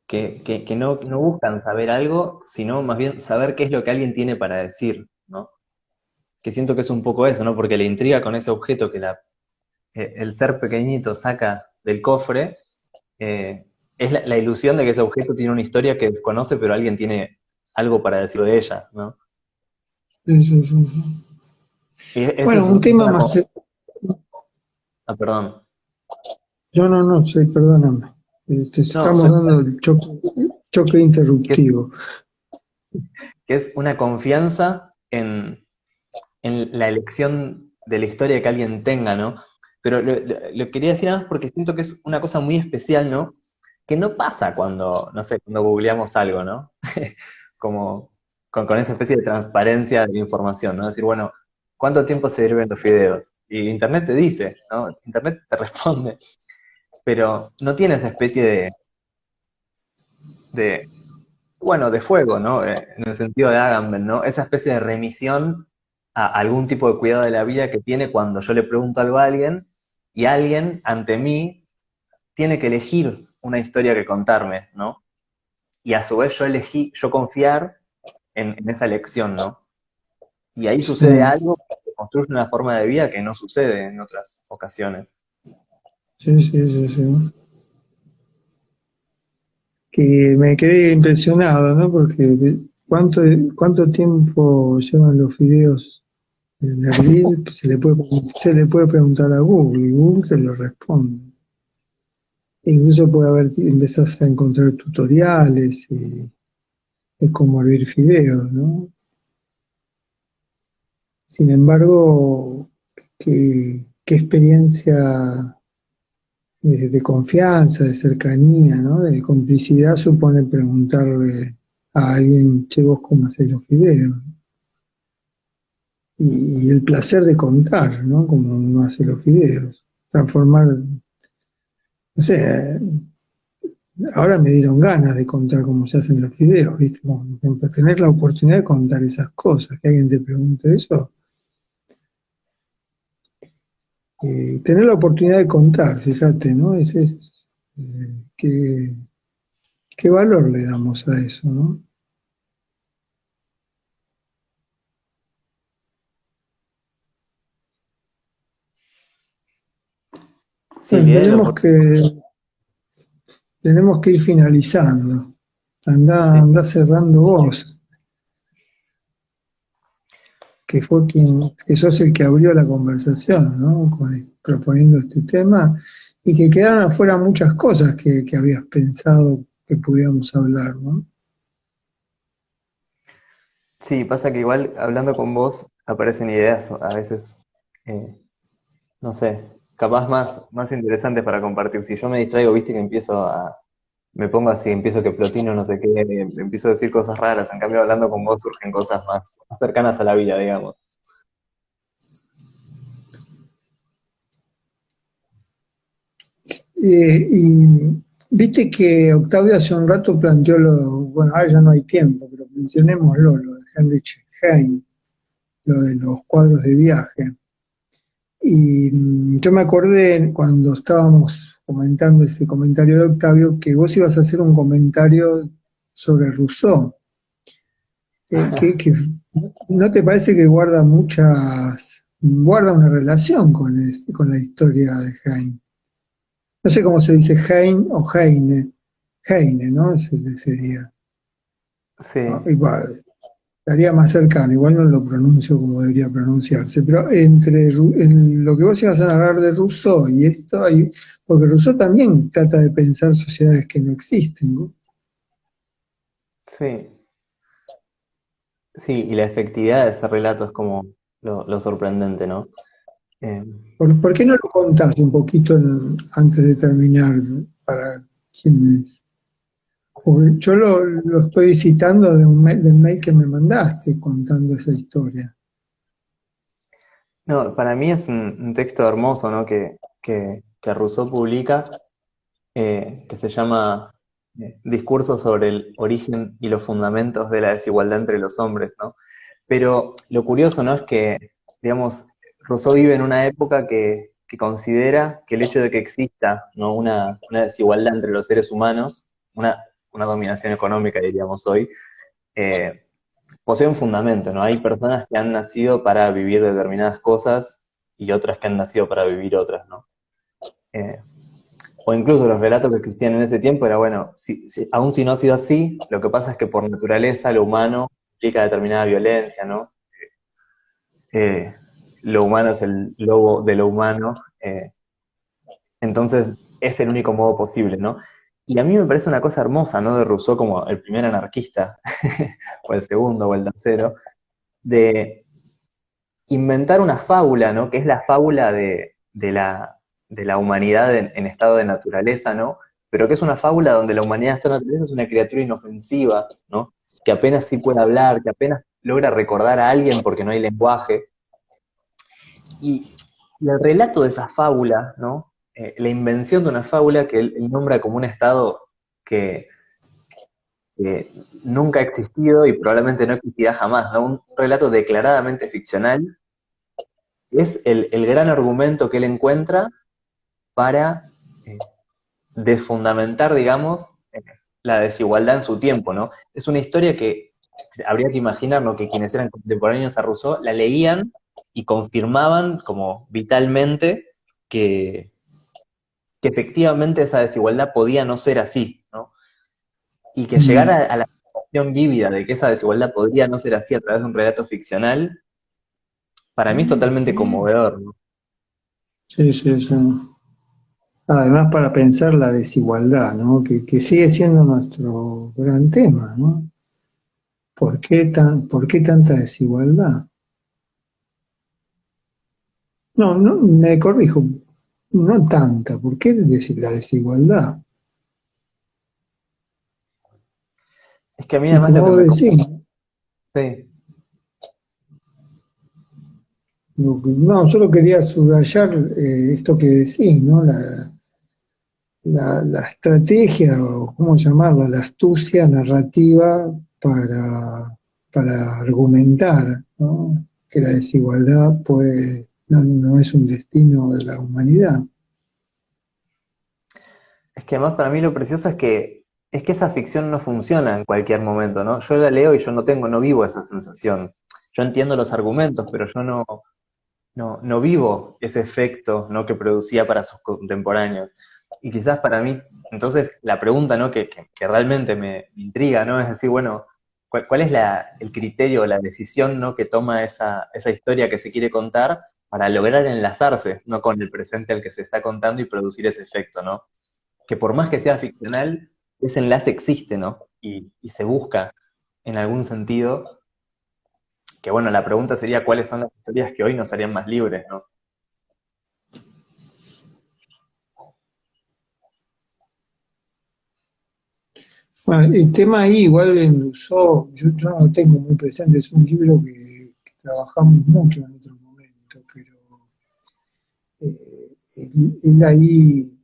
no buscan saber algo, sino más bien saber qué es lo que alguien tiene para decir, ¿no? Que siento que es un poco eso, ¿no? Porque la intriga con ese objeto que el ser pequeñito saca del cofre, es la ilusión de que ese objeto tiene una historia que desconoce, pero alguien tiene algo para decir de ella, ¿no? Sí, sí, sí. Y eso Bueno, es un tema una más. Ah, perdón. No, sí, perdóname. No, Estamos dando el choque que, interruptivo. que es una confianza en la elección de la historia que alguien tenga, ¿no? Pero lo quería decir nada más porque siento que es una cosa muy especial, ¿no? Que no pasa cuando, no sé, cuando googleamos algo, ¿no? Como con esa especie de transparencia de información, ¿no? Decir, bueno, ¿cuánto tiempo se sirven los fideos? Y Internet te dice, ¿no? Internet te responde, pero no tiene esa especie de bueno, de fuego, ¿no? En el sentido de Agamben, ¿no? Esa especie de remisión a algún tipo de cuidado de la vida que tiene cuando yo le pregunto algo a alguien y alguien ante mí tiene que elegir una historia que contarme, ¿no? Y a su vez yo confiar en esa elección, ¿no? Y ahí sucede sí, algo que construye una forma de vida que no sucede en otras ocasiones. sí, sí, sí, sí. Que me quedé impresionado, ¿no? Porque cuánto tiempo llevan los videos en Erbil, se le puede preguntar a Google y Google te lo responde. E incluso empezás a encontrar tutoriales de cómo hervir fideos, ¿no? Sin embargo, qué experiencia de confianza, de cercanía, ¿no? De complicidad supone preguntarle a alguien, che, vos cómo hacés los fideos. Y el placer de contar, ¿no? Cómo uno hace los fideos. Transformar, no sé, ahora me dieron ganas de contar cómo se hacen los fideos, ¿viste? Como, por ejemplo, tener la oportunidad de contar esas cosas, que alguien te pregunte eso. Tener la oportunidad de contar, fíjate, ¿no? ¿Qué valor le damos a eso, no? Sí, Bueno, que es lo tenemos que ir finalizando. Anda, sí. anda cerrando vos, que sos el que abrió la conversación, ¿no? Proponiendo este tema, y que quedaron afuera muchas cosas que habías pensado que pudiéramos hablar, ¿no? Sí, pasa que igual hablando con vos aparecen ideas a veces, eh, no sé, capaz más interesantes para compartir. Si yo me distraigo, viste que me pongo así, empiezo que plotino, no sé qué, empiezo a decir cosas raras, en cambio hablando con vos surgen cosas más cercanas a la vida, digamos. Y viste que Octavio hace un rato planteó bueno, ahora ya no hay tiempo, pero mencionémoslo, lo de Heinrich Heine, lo de los cuadros de viaje. Y yo me acordé cuando estábamos comentando ese comentario de Octavio que vos ibas a hacer un comentario sobre Rousseau, que ¿no te parece que guarda una relación con la historia de Heine? No sé cómo se dice Heine o Heine, Heine, ¿no? Sería, Sí, igual, estaría más cercano, igual no lo pronuncio como debería pronunciarse, pero en lo que vos ibas a hablar de Rousseau y esto, porque Rousseau también trata de pensar sociedades que no existen, ¿no? sí, sí, y la efectividad de ese relato es como lo sorprendente, ¿no? Eh, ¿Por qué no lo contás un poquito antes de terminar para quienes... Porque yo lo estoy citando del mail que me mandaste contando esa historia. no, para mí es un texto hermoso, ¿no? Que Rousseau publica, que se llama Discurso sobre el origen y los fundamentos de la desigualdad entre los hombres, ¿no? Pero lo curioso, ¿no? Es que, digamos, Rousseau vive en una época que considera que el hecho de que exista, ¿no? Una desigualdad entre los seres humanos, una dominación económica, diríamos hoy, eh, posee un fundamento, ¿no? Hay personas que han nacido para vivir determinadas cosas y otras que han nacido para vivir otras, ¿no? Eh, o incluso los relatos que existían en ese tiempo era, bueno, aun si no ha sido así, lo que pasa es que por naturaleza lo humano implica determinada violencia, ¿no? Eh, lo humano es el lobo de lo humano, entonces es el único modo posible, ¿no? Y a mí me parece una cosa hermosa, ¿no? De Rousseau como el primer anarquista, o el segundo, o el tercero, de inventar una fábula, ¿no? Que es la fábula de la humanidad en estado de naturaleza, ¿no? Pero que es una fábula donde la humanidad en estado de naturaleza es una criatura inofensiva, ¿no? Que apenas sí puede hablar, que apenas logra recordar a alguien porque no hay lenguaje. Y el relato de esa fábula, ¿no? La invención de una fábula que él nombra como un estado que, que nunca ha existido y probablemente no existirá jamás, ¿no? Un relato declaradamente ficcional es el gran argumento que él encuentra para de fundamentar, digamos, la desigualdad en su tiempo, ¿no? Es una historia que habría que imaginar, ¿no? Que quienes eran contemporáneos a Rousseau la leían y confirmaban como vitalmente que, que efectivamente esa desigualdad podía no ser así, ¿no? Y que llegar Mm, a la sensación vívida de que esa desigualdad podría no ser así a través de un relato ficcional, para mí es totalmente conmovedor, ¿no? sí, sí, sí. Además, para pensar la desigualdad, ¿no? Que sigue siendo nuestro gran tema, ¿no? ¿Por qué tanta desigualdad? No, no, me corrijo, no tanta, ¿por qué decir la desigualdad? Es que a mí Y además lo como que vos me... decís, Sí, no, solo quería subrayar esto que decís, ¿no? La estrategia, o cómo llamarla, la astucia narrativa para argumentar, ¿no? Que la desigualdad pues, no es un destino de la humanidad. es que además para mí lo precioso es que esa ficción no funciona en cualquier momento, ¿no? Yo la leo y yo no vivo esa sensación. Yo entiendo los argumentos, pero yo no vivo ese efecto, ¿no? Que producía para sus contemporáneos. Y quizás para mí, entonces, la pregunta, ¿no? Que realmente me intriga, ¿no? Es decir, bueno, ¿cuál es el criterio o la decisión, ¿no? Que toma esa historia que se quiere contar para lograr enlazarse, ¿no? Con el presente al que se está contando y producir ese efecto, ¿no? Que por más que sea ficcional, ese enlace existe, ¿no? Y se busca en algún sentido, que bueno, la pregunta sería cuáles son las historias que hoy nos harían más libres, ¿no? Bueno, el tema ahí, igual en Rousseau, yo no lo tengo muy presente, es un libro que trabajamos mucho en otro momento, pero él ahí,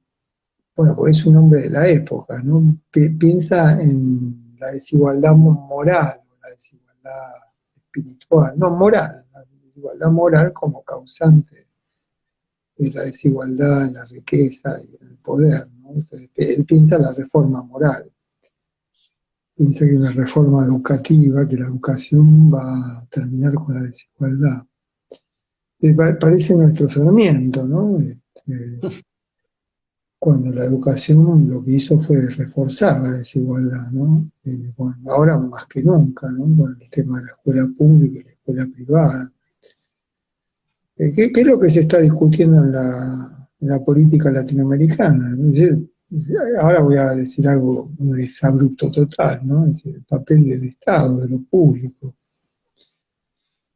bueno, pues es un hombre de la época, ¿no? Piensa en la desigualdad moral, la desigualdad espiritual, no moral, la desigualdad moral como causante de la desigualdad en la riqueza y en el poder, ¿no? Entonces, él piensa en la reforma moral, piensa que la reforma educativa, que la educación va a terminar con la desigualdad. Parece nuestro Sarmiento, ¿no? Cuando la educación lo que hizo fue reforzar la desigualdad, ¿no? Bueno, ahora más que nunca, ¿no? Con el tema de la escuela pública y la escuela privada. ¿Qué es lo que se está discutiendo en la política latinoamericana? ¿No? Ahora voy a decir algo, un exabrupto total, ¿no? Es el papel del Estado, de lo público.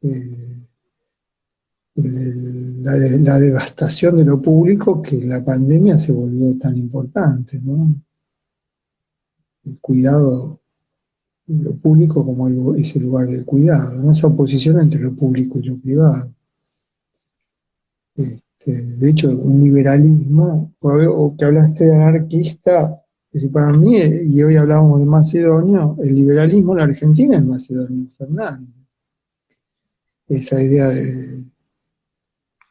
Eh, la devastación de lo público que en la pandemia se volvió tan importante, ¿no? El cuidado lo público como ese lugar del cuidado, ¿no? Esa oposición entre lo público y lo privado. De hecho, un liberalismo, o que hablaste de anarquista, es decir, para mí, y hoy hablábamos de Macedonio, el liberalismo en la Argentina es Macedonio Fernández. Esa idea de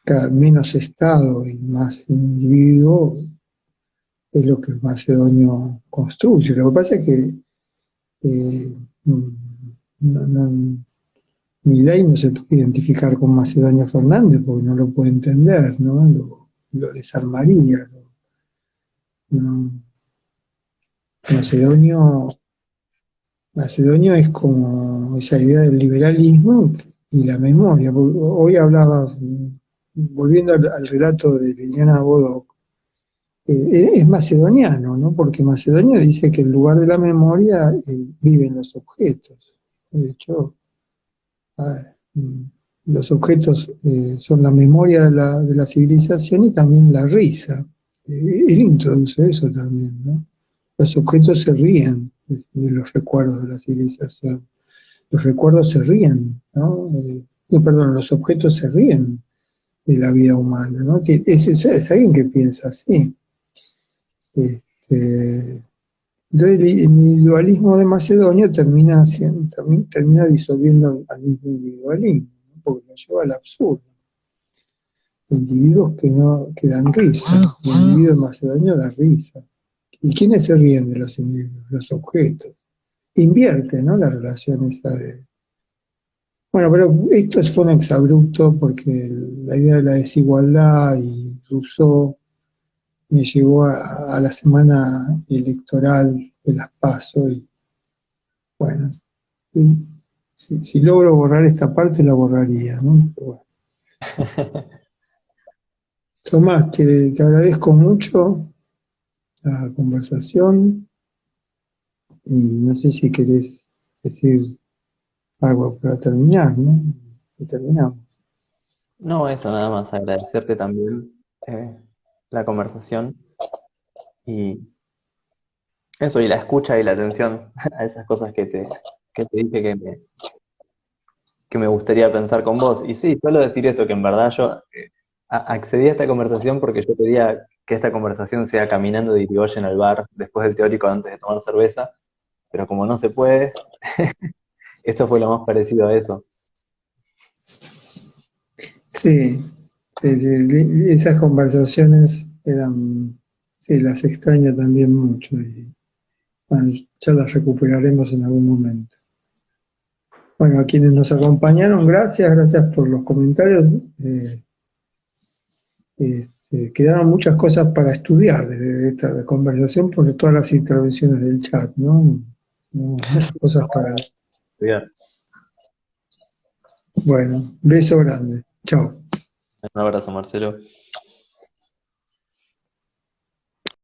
cada menos Estado y más individuo es lo que Macedonio construye. Lo que pasa es que eh, no, no, Milei no se puede identificar con Macedonio Fernández porque no lo puede entender, ¿no? Lo desarmaría. No. Macedonio, Macedonio es como esa idea del liberalismo y la memoria. Hoy hablaba, volviendo al relato de Liliana Bodoc, es macedoniano, ¿no? Porque Macedonio dice que en lugar de la memoria viven los objetos. De hecho, ah, mm, los objetos son la memoria de la civilización y también la risa. Él introduce eso también, ¿no? Los objetos se ríen de los recuerdos de la civilización. Los recuerdos se ríen, ¿no? No, perdón, los objetos se ríen de la vida humana, ¿no? Que es alguien que piensa así. Este, entonces el individualismo de Macedonio termina disolviendo al mismo individualismo, ¿no? Porque lo lleva al absurdo. Individuos que no que dan risa, el individuo macedonio da risa. ¿Y quiénes se ríen de los individuos? Los objetos. Invierte, ¿no? La relación esa de... Bueno, pero esto fue un exabrupto porque la idea de la desigualdad y Rousseau me llevó a la semana electoral de las PASO y bueno, si logro borrar esta parte la borraría, ¿no? Pero bueno. Tomás, te agradezco mucho la conversación y no sé si querés decir algo para terminar, ¿no? Y terminamos. No, eso nada más, agradecerte también la conversación y eso, y la escucha y la atención a esas cosas que te dije que me gustaría pensar con vos. Y sí, solo decir eso, que en verdad yo accedí a esta conversación porque yo quería que esta conversación sea caminando de Irigoyen al bar después del teórico antes de tomar cerveza, pero como no se puede, esto fue lo más parecido a eso. Sí, sí, sí, esas conversaciones eran, sí, las extraño también mucho y bueno, ya las recuperaremos en algún momento. Bueno, a quienes nos acompañaron, gracias por los comentarios. Quedaron muchas cosas para estudiar desde esta conversación por todas las intervenciones del chat, ¿no? Muchas cosas para... Bien. Bueno, beso grande. Chao. Un abrazo, Marcelo.